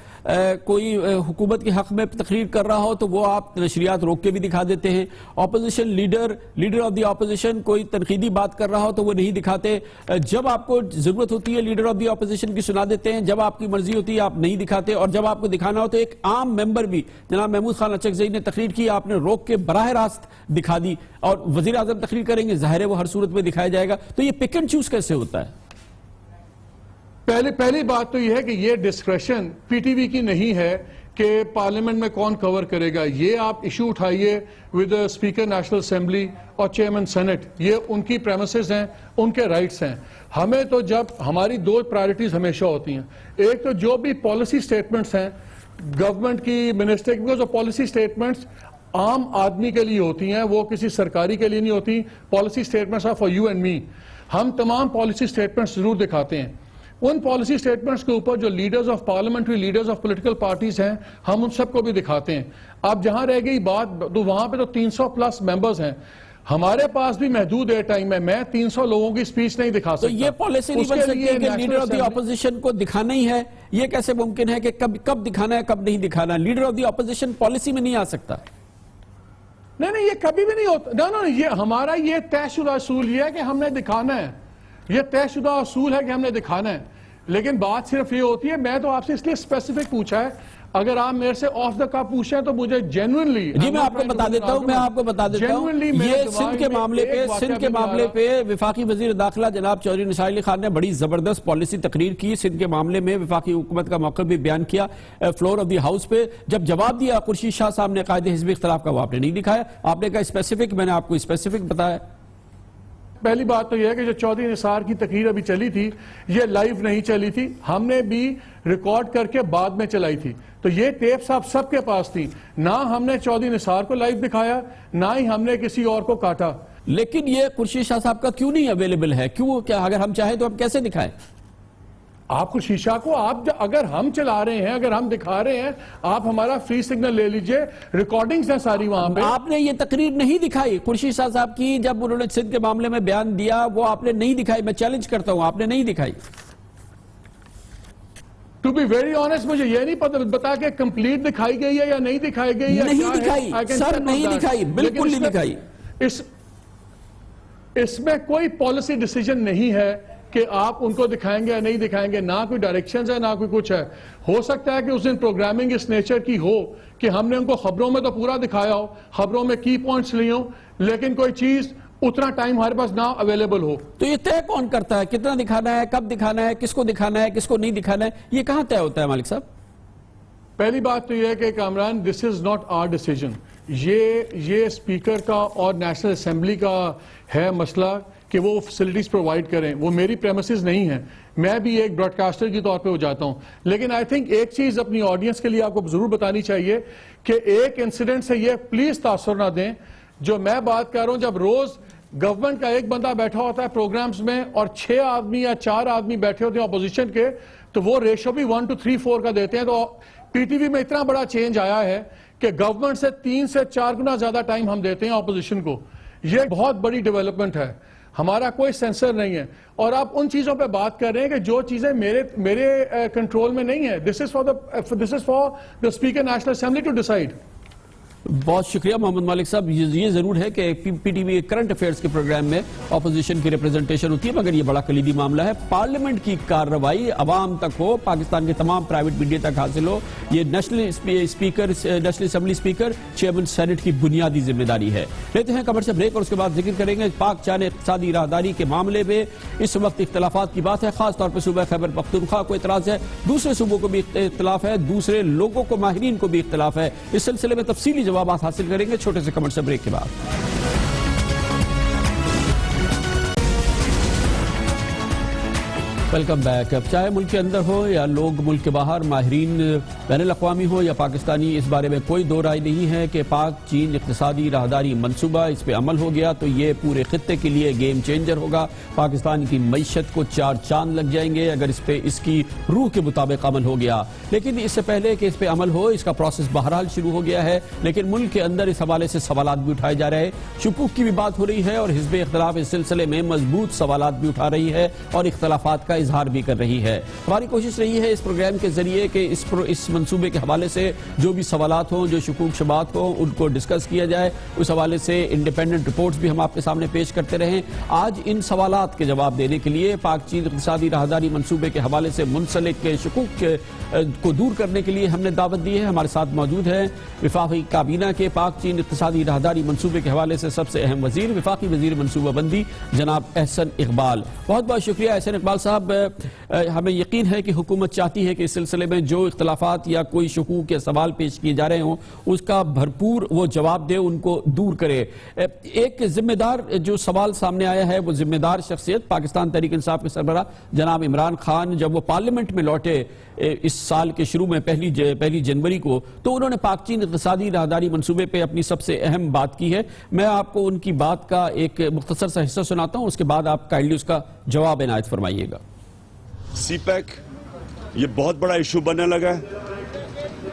कोई हुकूमत के हक में तकरीर कर रहा हो तो वो आप नशरियात रोक के भी दिखा देते हैं, opposition leader of the opposition कोई तनकीदी बात कर रहा हो तो वो नहीं दिखाते, जब आपको जरूरत होती है लीडर ऑफ द ऑपोजिशन की सुना देते हैं, जब आपकी मर्जी होती है आप नहीं दिखाते, और जब आपको दिखाना हो तो एक आम मेंबर भी, जनाब महमूद खान अचकज़ई ने तकरीर की, आपने रोक के बराह रास्त दिखा दी, और वजीर आजम तकरीर करेंगे, जाहिर है वो हर सूरत में दिखाया जाएगा। तो ये पिक एंड चूज कैसे होता है? पहली बात तो यह है कि ये डिस्क्रेशन पीटीवी की नहीं है कि पार्लियामेंट में कौन कवर करेगा। ये आप इशू उठाइए विद स्पीकर नेशनल असेंबली और चेयरमैन सेनेट, ये उनकी प्रेमिसेस हैं, उनके राइट्स हैं। हमें तो जब हमारी दो प्रायोरिटीज हमेशा होती हैं, एक तो जो भी पॉलिसी स्टेटमेंट्स हैं गवर्नमेंट की, मिनिस्टर की, जो पॉलिसी स्टेटमेंट्स आम आदमी के लिए होती हैं, वो किसी सरकारी के लिए नहीं होती। Policy statements are for you and me. हम तमाम पॉलिसी स्टेटमेंट्स जरूर दिखाते हैं। उन पॉलिसी स्टेटमेंट्स के ऊपर जो leaders of parliamentary, leaders of political parties हैं, हम उन सबको भी दिखाते हैं। अब जहां रह गई बात, तो वहां पे तो 300 प्लस मेंबर्स हैं, हमारे पास भी महदूद एयर टाइम है, मैं 300 लोगों की स्पीच नहीं दिखा सकता। तो ये पॉलिसी नहीं बन सकती कि लीडर ऑफ द ऑपोजिशन को दिखाना ही है? ये कैसे मुमकिन है कि कब दिखाना है कब नहीं दिखाना? Leader of the opposition policy में नहीं आ सकता। नहीं, ये कभी भी नहीं होता। ना, ये हमारा ये तयशुदा असूल ये है कि हमने दिखाना है, ये तयशुदा असूल है कि हमने दिखाना है। लेकिन बात सिर्फ ये होती है, मैं तो आपसे इसलिए स्पेसिफिक पूछा है, अगर आप मेरे से ऑफ द कप पूछें तो मुझे जेन्युइनली, जी मैं आपको बता देता हूं, ये सिंध के मामले पे विफाकी वजीर दाखिला जनाब चौधरी निसार अली खान ने बड़ी जबरदस्त पॉलिसी तकरीर की। सिंध के मामले में विफाकी हुकूमत का मौक़िफ़ भी बयान किया फ्लोर ऑफ द हाउस पे। जब जवाब दिया खुर्शीद शाह साहब ने कायदे हिज़्ब इख्तिलाफ का, वो आपने नहीं दिखाया, आपने कहा स्पेसिफिक, मैंने आपको स्पेसिफिक बताया। पहली बात तो यह है कि जो चौधरी निसार की तकरीर अभी चली थी ये लाइव नहीं चली थी, हमने भी रिकॉर्ड करके बाद में चलाई थी। तो ये टेप साहब सबके पास थी, ना हमने चौधरी निसार को लाइव दिखाया ना ही हमने किसी और को काटा। लेकिन ये खुर्शीद शाह साहब का क्यों नहीं अवेलेबल है? क्यों? क्या अगर हम चाहें तो हम कैसे दिखाएं? आपको शीशा को आप अगर हम चला रहे हैं, अगर हम दिखा रहे हैं, आप हमारा फ्री सिग्नल ले लीजिए, रिकॉर्डिंग्स हैं सारी वहां पे। आपने ये तकरीर नहीं दिखाई खुर्शीद शाह साहब की, जब उन्होंने सिंध के मामले में बयान दिया वो आपने नहीं दिखाई। मैं चैलेंज करता हूं, आपने नहीं दिखाई। टू बी वेरी ऑनेस्ट, मुझे ये नहीं पता बता के कंप्लीट दिखाई गई है या नहीं दिखाई गई है। नहीं दिखाई सर, नहीं दिखाई, बिल्कुल नहीं दिखाई। इसमें कोई पॉलिसी डिसीजन नहीं है कि आप उनको दिखाएंगे या नहीं दिखाएंगे, ना कोई डायरेक्शंस है ना कोई कुछ है। हो सकता है कि उस दिन प्रोग्रामिंग इस नेचर की हो कि हमने उनको खबरों में तो पूरा दिखाया हो, खबरों में की पॉइंट्स लिए हो, लेकिन कोई चीज उतना टाइम हमारे पास ना अवेलेबल हो। तो ये तय कौन करता है कितना दिखाना है, कब दिखाना है, किसको दिखाना है, किसको नहीं दिखाना है? ये कहां तय होता है मालिक साहब? पहली बात तो यह है कि Kamran, this is not our decision. ये स्पीकर का और नेशनल असेंबली का है मसला कि वो फैसिलिटीज प्रोवाइड करें, वो मेरी प्रेमिसेस नहीं है। मैं भी एक ब्रॉडकास्टर के तौर पे हो जाता हूं, लेकिन आई थिंक एक चीज अपनी ऑडियंस के लिए आपको जरूर बतानी चाहिए कि एक इंसिडेंट से ये प्लीज तासुर ना दें। जो मैं बात कर रहा हूं, जब रोज गवर्नमेंट का एक बंदा बैठा होता है प्रोग्राम्स में और 6 आदमी या 4 आदमी बैठे होते हैं अपोजिशन के, तो वो रेशो भी 1 to 3 4 का देते हैं। तो पीटीवी में इतना बड़ा चेंज आया है कि गवर्नमेंट से 3 से 4 गुना ज्यादा टाइम हम देते हैं अपोजिशन को। ये बहुत बड़ी डेवलपमेंट है, हमारा कोई सेंसर नहीं है। और आप उन चीजों पे बात कर रहे हैं कि जो चीजें मेरे कंट्रोल में नहीं है। This is for the speaker national assembly to decide. बहुत शुक्रिया मोहम्मद मालिक साहब। ये जरूर है कि पीटीवी करंट अफेयर्स के प्रोग्राम में ऑपोजिशन की रिप्रेजेंटेशन होती है, मगर ये बड़ा कलीदी मामला है। पार्लियामेंट की कार्रवाई अवाम तक हो, पाकिस्तान के तमाम प्राइवेट मीडिया तक हासिल हो, ये national assembly speaker chairman senate की बुनियादी जिम्मेदारी है। लेते हैं कमर से ब्रेक और उसके बाद जिक्र करेंगे पाक चान इक्तिसादी राहदारी के मामले में इस वक्त इख्तलाफात की बात है। खासतौर पर सूबा खैबर पख्तूनख्वा को इतराज है, दूसरे सूबों को भी इख्तलाफ है, दूसरे लोगों को माहिरीन को भी इख्तलाफ है। इस सिलसिले में तफसीली जवाब हासिल करेंगे छोटे से कमर्शियल ब्रेक के बाद। Welcome back. अब चाहे मुल्क के अंदर हो या लोग मुल्क के बाहर, माहिरीन बैनुल अक़वामी हो या पाकिस्तानी, इस बारे में कोई दो राय नहीं है कि पाक चीन इक़्तिसादी राहदारी मंसूबा इस पर अमल हो गया तो ये पूरे खित्ते के लिए गेम चेंजर होगा। पाकिस्तान की मईशत को 4 चांद लग जाएंगे अगर इस पर इसकी रूह के मुताबिक अमल हो गया। लेकिन इससे पहले कि इस पर अमल हो, इसका प्रोसेस बहरहाल शुरू हो गया है, लेकिन मुल्क के अंदर इस हवाले से सवालात भी उठाए जा रहे हैं। शुकूक की भी बात हो रही है और हिज़्ब इख्तिलाफ इस सिलसिले में मजबूत सवालात भी उठा रही है और इख्तलाफात का इजहार भी कर रही है। हमारी कोशिश रही है इस प्रोग्राम के जरिए कि इस मंसूबे के हवाले से जो भी सवालात हों, जो शुकूक शुबात हों, उनको डिस्कस किया जाए। उस हवाले से इंडिपेंडेंट रिपोर्ट्स भी हम आपके सामने पेश करते रहें। आज इन सवालात के जवाब देने के लिए पाक चीन इक़्तिसादी राहदारी मंसूबे के हवाले से मुंसलिक शुकूक को दूर करने के लिए हमने दावत दी है। हमारे साथ मौजूद है विफाकी काबीना के पाक चीन इक़्तिसादी राहदारी मंसूबे के हवाले से सबसे अहम वजीर, विफाकी वजीर मनसूबाबंदी जनाब एहसन इकबाल। बहुत बहुत शुक्रिया एहसन इकबाल साहब। हमें यकीन है कि हुकूमत चाहती है कि इस सिलसिले में जो इख्तलाफात या कोई शुकूक या सवाल पेश किए जा रहे हों उसका भरपूर वो जवाब दे, उनको दूर करे। एक जिम्मेदार जो सवाल सामने आया है वो जिम्मेदार शख्सियत पाकिस्तान तहरीक इंसाफ के सरबराह जनाब इमरान खान जब वो पार्लियामेंट में लौटे इस साल के शुरू में पहली जनवरी को, तो उन्होंने पाक चीन इक़्तिसादी राहदारी मंसूबे पे अपनी सबसे अहम बात की है। मैं आपको उनकी बात का एक मुख्तसर सा हिस्सा सुनाता हूं, उसके बाद आप काइंडली उसका जवाब इनायत फरमाइएगा। सीपैक ये बहुत बड़ा इशू बनने लगा है।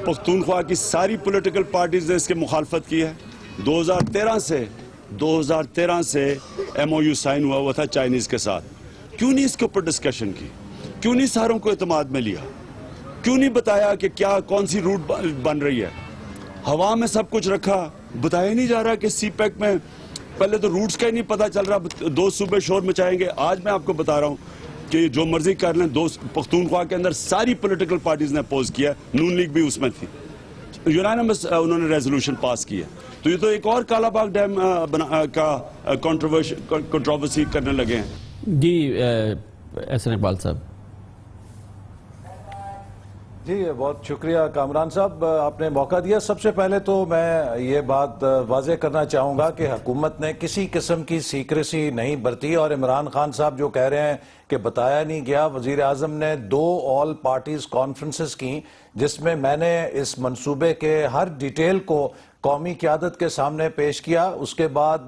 पख्तूनख्वा की सारी पॉलिटिकल पार्टीज ने इसकी मुखालफत की है। 2013 से MOU साइन हुआ था चाइनीज के साथ। क्यों नहीं इसके ऊपर डिस्कशन की? क्यों नहीं सारों को एतमाद में लिया? क्यों नहीं बताया कि क्या कौन सी रूट बन रही है? हवा में सब कुछ रखा, बताया नहीं जा रहा कि सीपैक में पहले तो रूट्स का ही नहीं पता चल रहा। 2 सूबे शोर मचाएंगे। आज मैं आपको बता रहा हूं कि जो मर्जी कर लें, 2 पख्तूनख्वा के अंदर सारी पॉलिटिकल पार्टीज ने अपोज किया, नून लीग भी उसमें थी, यूनानिमस उन्होंने रेजोल्यूशन पास की है। तो ये तो एक और कालाबाग डैम का कंट्रोवर्सी करने लगे हैं। जी एहसन इकबाल साहब। जी बहुत शुक्रिया कामरान साहब, आपने मौका दिया। सबसे पहले तो मैं ये बात वाज़ेह करना चाहूँगा कि हुकूमत ने किसी किस्म की सीक्रेसी नहीं बरती और इमरान खान साहब जो कह रहे हैं कि बताया नहीं गया, वज़ीर आज़म ने 2 ऑल पार्टीज कॉन्फ्रेंसेस की जिसमें मैंने इस मंसूबे के हर डिटेल को कौमी क़यादत के सामने पेश किया। उसके बाद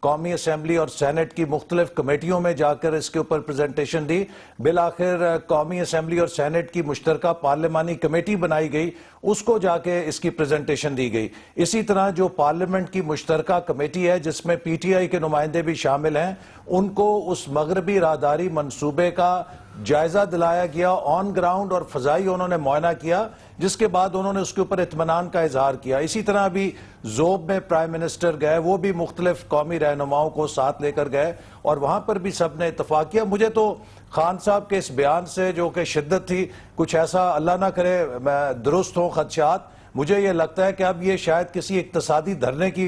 कौमी असम्बली और सेनेट की मुख्तलिफ कमेटियों में जाकर इसके ऊपर प्रेजेंटेशन दी। बिल आखिर कौमी असम्बली और सेनेट की मुश्तरका पार्लिमानी कमेटी बनाई गई, उसको जाके इसकी प्रेजेंटेशन दी गई। इसी तरह जो पार्लियामेंट की मुश्तरका कमेटी है जिसमें PTI के नुमाइंदे भी शामिल हैं, उनको उस मगरबी राहदारी मंसूबे का जायजा दिलाया गया, ऑन ग्राउंड और फजाई उन्होंने मुआयना किया, जिसके बाद उन्होंने उसके ऊपर इत्मीनान का इजहार किया। इसी तरह अभी जोब में प्राइम मिनिस्टर गए, वो भी मुख्तलिफ कौमी रहनुमाओं को साथ लेकर गए और वहां पर भी सबने इतफाक किया। मुझे तो खान साहब के इस बयान से जो कि शिद्दत थी, कुछ ऐसा अल्लाह ना करे मैं दुरुस्त हो खदशात, मुझे ये लगता है कि अब ये शायद किसी इक्तसादी धरने की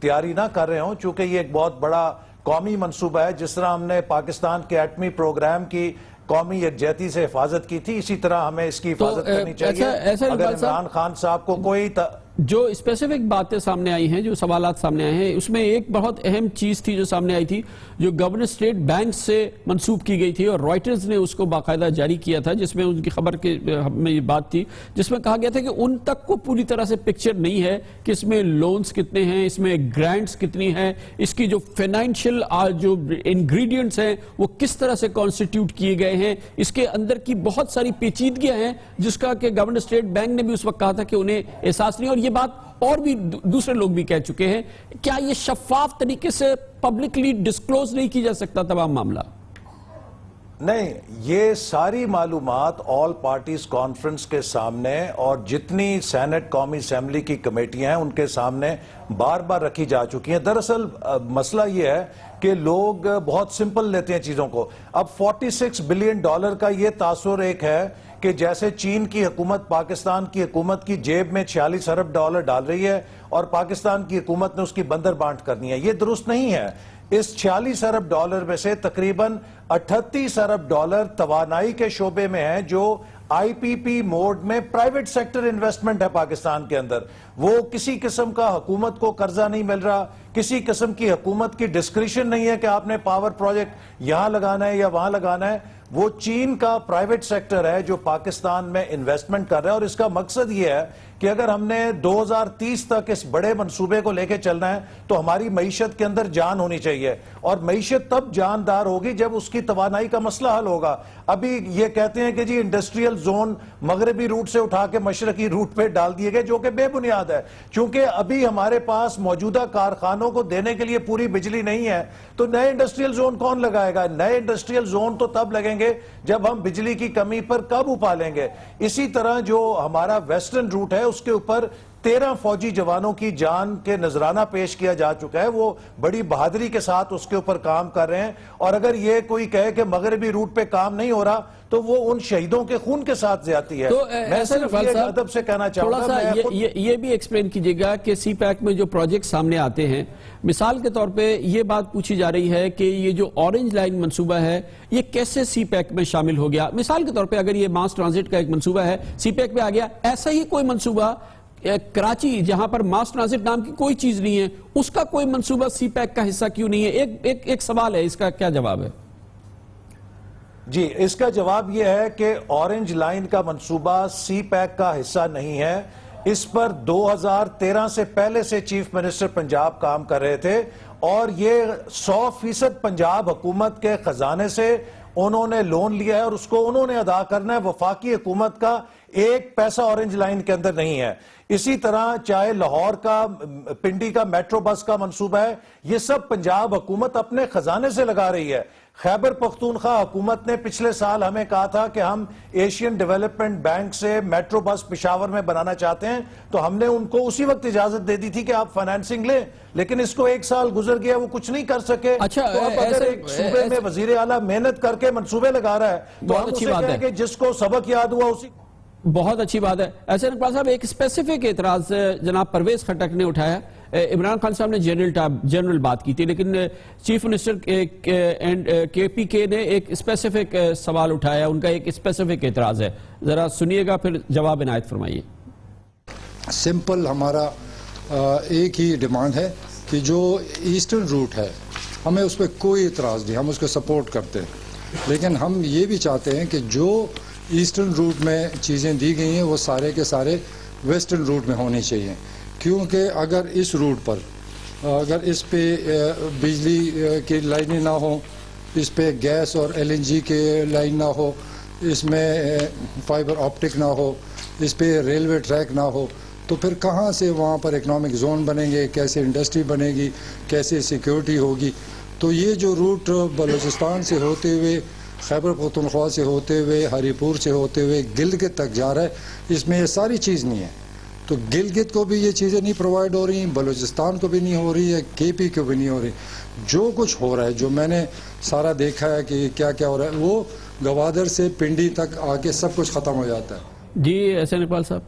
तैयारी ना कर रहे हों, चूंकि ये एक बहुत बड़ा कौमी मनसूबा है। जिस तरह हमने पाकिस्तान के एटमी प्रोग्राम की कौमी यकजहती से हिफाजत की थी, इसी तरह हमें इसकी हिफाजत करनी चाहिए। अगर इमरान खान साहब को कोई जो स्पेसिफिक बातें सामने आई हैं, जो सवालात सामने आए हैं, उसमें एक बहुत अहम चीज थी जो सामने आई थी, जो गवर्नर स्टेट बैंक से मंसूब की गई थी और रॉयटर्स ने उसको बाकायदा जारी किया था, जिसमें उनकी खबर के में ये बात थी जिसमें कहा गया था कि उन तक को पूरी तरह से पिक्चर नहीं है कि इसमें लोन्स कितने हैं, इसमें ग्रांट्स कितनी हैं, इसकी जो फाइनेंशियल जो इंग्रेडिएंट्स हैं वो किस तरह से कॉन्स्टिट्यूट किए गए हैं, इसके अंदर की बहुत सारी पेचीदगियां हैं जिसका कि गवर्नर स्टेट बैंक ने भी उस वक्त कहा था कि उन्हें एहसास नहीं। और ये बात और भी दूसरे लोग भी कह चुके हैं। क्या ये शफाफ तरीके से पब्लिकली डिस्क्लोज नहीं की जा सकता तमाम मामला? नहीं, ये सारी मालूमात ऑल पार्टीज कॉन्फ्रेंस के सामने और जितनी सेनेट कौमी असेंबली की कमेटियां हैं उनके सामने बार बार रखी जा चुकी हैं। दरअसल मसला ये है कि लोग बहुत सिंपल लेते हैं चीजों को। अब $46 बिलियन का ये तासुर एक है कि जैसे चीन की हुकूमत पाकिस्तान की हुकूमत की जेब में $46 अरब डाल रही है और पाकिस्तान की हुकूमत ने उसकी बंदर बांट करनी है, ये दुरुस्त नहीं है। इस $46 अरब में से तकरीबन $38 अरब तवानाई के शोबे में है, जो IPP मोड में प्राइवेट सेक्टर इन्वेस्टमेंट है पाकिस्तान के अंदर। वो किसी किस्म का हुकूमत को कर्जा नहीं मिल रहा, किसी किस्म की हुकूमत की डिस्क्रिशन नहीं है कि आपने पावर प्रोजेक्ट यहां लगाना है या वहां लगाना है। वो चीन का प्राइवेट सेक्टर है जो पाकिस्तान में इन्वेस्टमेंट कर रहा है और इसका मकसद ये है कि अगर हमने 2030 तक इस बड़े मंसूबे को लेकर चलना है तो हमारी मईशत के अंदर जान होनी चाहिए और मईशत तब जानदार होगी जब उसकी तवानाई का मसला हल होगा। अभी ये कहते हैं कि जी इंडस्ट्रियल जोन मगरबी रूट से उठा के मशरकी रूट पे डाल दिए गए, जो कि बेबुनियाद है। चूंकि अभी हमारे पास मौजूदा कारखानों को देने के लिए पूरी बिजली नहीं है, तो नए इंडस्ट्रियल जोन कौन लगाएगा? नए इंडस्ट्रियल जोन तो तब लगेंगे जब हम बिजली की कमी पर काबू पा लेंगे। इसी तरह जो हमारा वेस्टर्न रूट है उसके ऊपर 13 फौजी जवानों की जान के नजराना पेश किया जा चुका है। वो बड़ी बहादुरी के साथ उसके ऊपर काम कर रहे हैं और अगर ये कोई कहे कि मगरबी रूट पे काम नहीं हो रहा तो वो उन शहीदों के खून के साथ ज्यादती है। तो मैं सिर्फ ये अदब से कहना चाहूंगा, थोड़ा सा ये भी एक्सप्लेन कीजिएगा कि CPEC में जो प्रोजेक्ट सामने आते हैं, मिसाल के तौर पे ये बात पूछी जा रही है कि ये जो ऑरेंज लाइन मंसूबा है ये कैसे CPEC में शामिल हो गया। मिसाल के तौर पे अगर ये मास ट्रांजिट का एक मंसूबा है, CPEC में आ गया, ऐसा ही कोई मंसूबा कराची जहां पर मास ट्रांजिट नाम की कोई चीज नहीं है, उसका कोई मंसूबा CPEC का हिस्सा क्यों नहीं है? एक सवाल है, इसका क्या जवाब है? जी, इसका जवाब यह है कि ऑरेंज लाइन का मंसूबा CPEC का हिस्सा नहीं है। इस पर 2013 से पहले से चीफ मिनिस्टर पंजाब काम कर रहे थे और ये 100% पंजाब हुकूमत के खजाने से उन्होंने लोन लिया है और उसको उन्होंने अदा करना है। वफाकी हुकूमत का एक पैसा ऑरेंज लाइन के अंदर नहीं है। इसी तरह चाहे लाहौर का पिंडी का मेट्रो बस का मंसूबा है, ये सब पंजाब हुकूमत अपने खजाने से लगा रही है। खैबर पख्तूनख्वा हुकूमत ने पिछले साल हमें कहा था कि हम एशियन डेवलपमेंट बैंक से मेट्रो बस पेशावर में बनाना चाहते हैं, तो हमने उनको उसी वक्त इजाजत दे दी थी कि आप फाइनेंसिंग लें, लेकिन इसको 1 साल गुजर गया, वो कुछ नहीं कर सके। अच्छा, तो अब अगर एक सूबे में वजीर आला मेहनत करके मंसूबे लगा रहा है तो हम उसे कहें कि जिसको सबक याद हुआ उसी। बहुत अच्छी बात है। ऐसे इकबाल साहब, एक स्पेसिफिक एतराज जनाब परवेज खटक ने उठाया इमरान खान साहब ने जनरल बात की थी, लेकिन चीफ मिनिस्टर एंड KPK ने एक स्पेसिफिक सवाल उठाया, उनका एक स्पेसिफिक एतराज है, जरा सुनिएगा फिर जवाब इनायत फरमाइए। सिंपल हमारा एक ही डिमांड है कि जो ईस्टर्न रूट है हमें उस पर कोई इतराज़ नहीं, हम उसको सपोर्ट करते हैं, लेकिन हम ये भी चाहते हैं कि जो ईस्टर्न रूट में चीज़ें दी गई हैं वो सारे के सारे वेस्टर्न रूट में होनी चाहिए, क्योंकि अगर इस रूट पर अगर इस पे बिजली की लाइनें ना हो, इस पे गैस और LNG के लाइन ना हो, इसमें फाइबर ऑप्टिक ना हो, इस पे रेलवे ट्रैक ना हो, तो फिर कहाँ से वहाँ पर इकोनॉमिक जोन बनेंगे, कैसे इंडस्ट्री बनेगी, कैसे सिक्योरिटी होगी। तो ये जो रूट बलूचिस्तान से होते हुए, खैबर पख्तूनख्वा से होते हुए, हरीपुर से होते हुए गिलगित तक जा रहा है, इसमें ये सारी चीज़ नहीं है। तो गिलगित को भी ये चीज़ें नहीं प्रोवाइड हो रही, बलूचिस्तान को भी नहीं हो रही है, KP को भी नहीं हो रही। जो कुछ हो रहा है, जो मैंने सारा देखा है कि क्या क्या हो रहा है, वो गवादर से पिंडी तक आके सब कुछ ख़त्म हो जाता है। जी एहसान इकबाल साहब।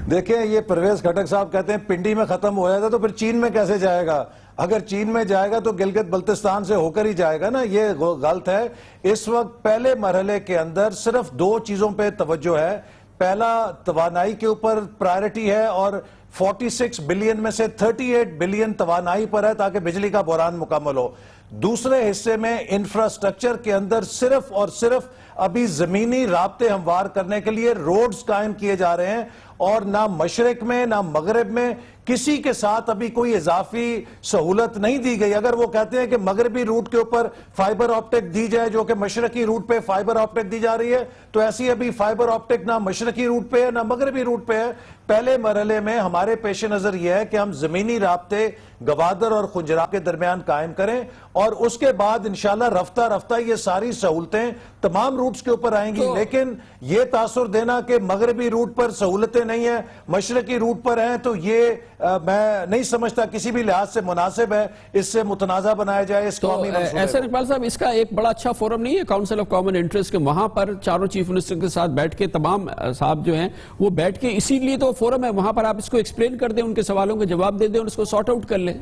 देखिए, ये परवेज खटक साहब कहते हैं पिंडी में खत्म हो जाता तो फिर चीन में कैसे जाएगा? अगर चीन में जाएगा तो गिलगित बल्तिस्तान से होकर ही जाएगा ना, ये गलत है। इस वक्त पहले मरहले के अंदर सिर्फ 2 चीजों पे तवज्जो है। पहला, तवानाई के ऊपर प्रायोरिटी है और 46 बिलियन में से 38 बिलियन तवानाई पर है ताकि बिजली का बहरान मुकम्मल हो। दूसरे हिस्से में इंफ्रास्ट्रक्चर के अंदर सिर्फ और सिर्फ अभी जमीनी राब्ते हमवार करने के लिए रोड्स कायम किए जा रहे हैं, और ना मशरक में ना मगरब में किसी के साथ अभी कोई इजाफी सहूलत नहीं दी गई। अगर वो कहते हैं कि मगरबी रूट के ऊपर फाइबर ऑप्टिक दी जाए जो कि मशरकी रूट पे फाइबर ऑप्टिक दी जा रही है, तो ऐसी अभी फाइबर ऑप्टिक ना मशरकी रूट पे है ना मगरबी रूट पे है। पहले मरहले में हमारे पेश नजर यह है कि हम जमीनी राब्ते गवादर और खुंजरा के दरमियान कायम करें, और उसके बाद इंशाल्लाह रफ्ता रफ्ता ये सारी सहूलतें तमाम रूट्स के ऊपर आएंगी। लेकिन ये तासुर देना कि मगरबी रूट पर सहूलतें नहीं है, मशरकी रूट पर हैं, तो ये मैं नहीं समझता किसी भी लिहाज से मुनासिब है इससे मुतनाजा बनाया जाए इस कौमी मंसूबे को। एहसान इकबाल साहब, इसका एक बड़ा अच्छा फोरम नहीं है काउंसिल ऑफ कॉमन इंटरेस्ट के, वहां पर चारों चीफ मिनिस्टर के साथ बैठ के तमाम साहब जो हैं वो बैठ के, इसीलिए तो फोरम है, वहां पर आप इसको एक्सप्लेन कर दें, उनके सवालों के जवाब दे दें और उसको सॉर्ट आउट कर लें।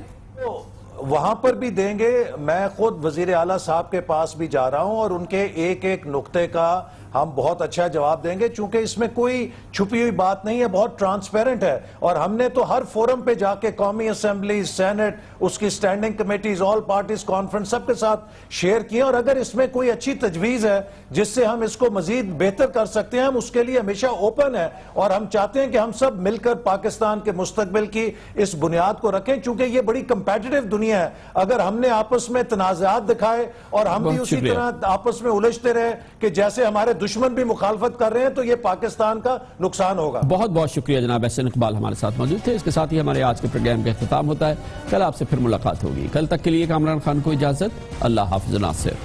वहां पर भी देंगे। मैं खुद वजीर आला साहब के पास भी जा रहा हूं और उनके एक एक नुक्ते का हम बहुत अच्छा जवाब देंगे, चूंकि इसमें कोई छुपी हुई बात नहीं है, बहुत ट्रांसपेरेंट है। और हमने तो हर फोरम पे जाके कौमी असेंबली, सेनेट, उसकी standing committees, all parties conference सबके साथ शेयर किए, और अगर इसमें कोई अच्छी तजवीज है जिससे हम इसको मजीद बेहतर कर सकते हैं, हम उसके लिए हमेशा ओपन है। और हम चाहते हैं कि हम सब मिलकर पाकिस्तान के मुस्तकबिल की इस बुनियाद को रखें, चूंकि ये बड़ी कंपेटिटिव दुनिया है। अगर हमने आपस में तनाज़ात दिखाए और हम भी उसी तरह आपस में उलझते रहे कि जैसे हमारे दुश्मन भी मुखालफत कर रहे हैं, तो ये पाकिस्तान का नुकसान होगा। बहुत बहुत शुक्रिया जनाब एहसान इकबाल हमारे साथ मौजूद थे। इसके साथ ही हमारे आज के प्रोग्राम का इख्तिताम होता है। कल आपसे फिर मुलाकात होगी। कल तक के लिए कामरान खान को इजाजत। अल्लाह हाफिज़ नासिर।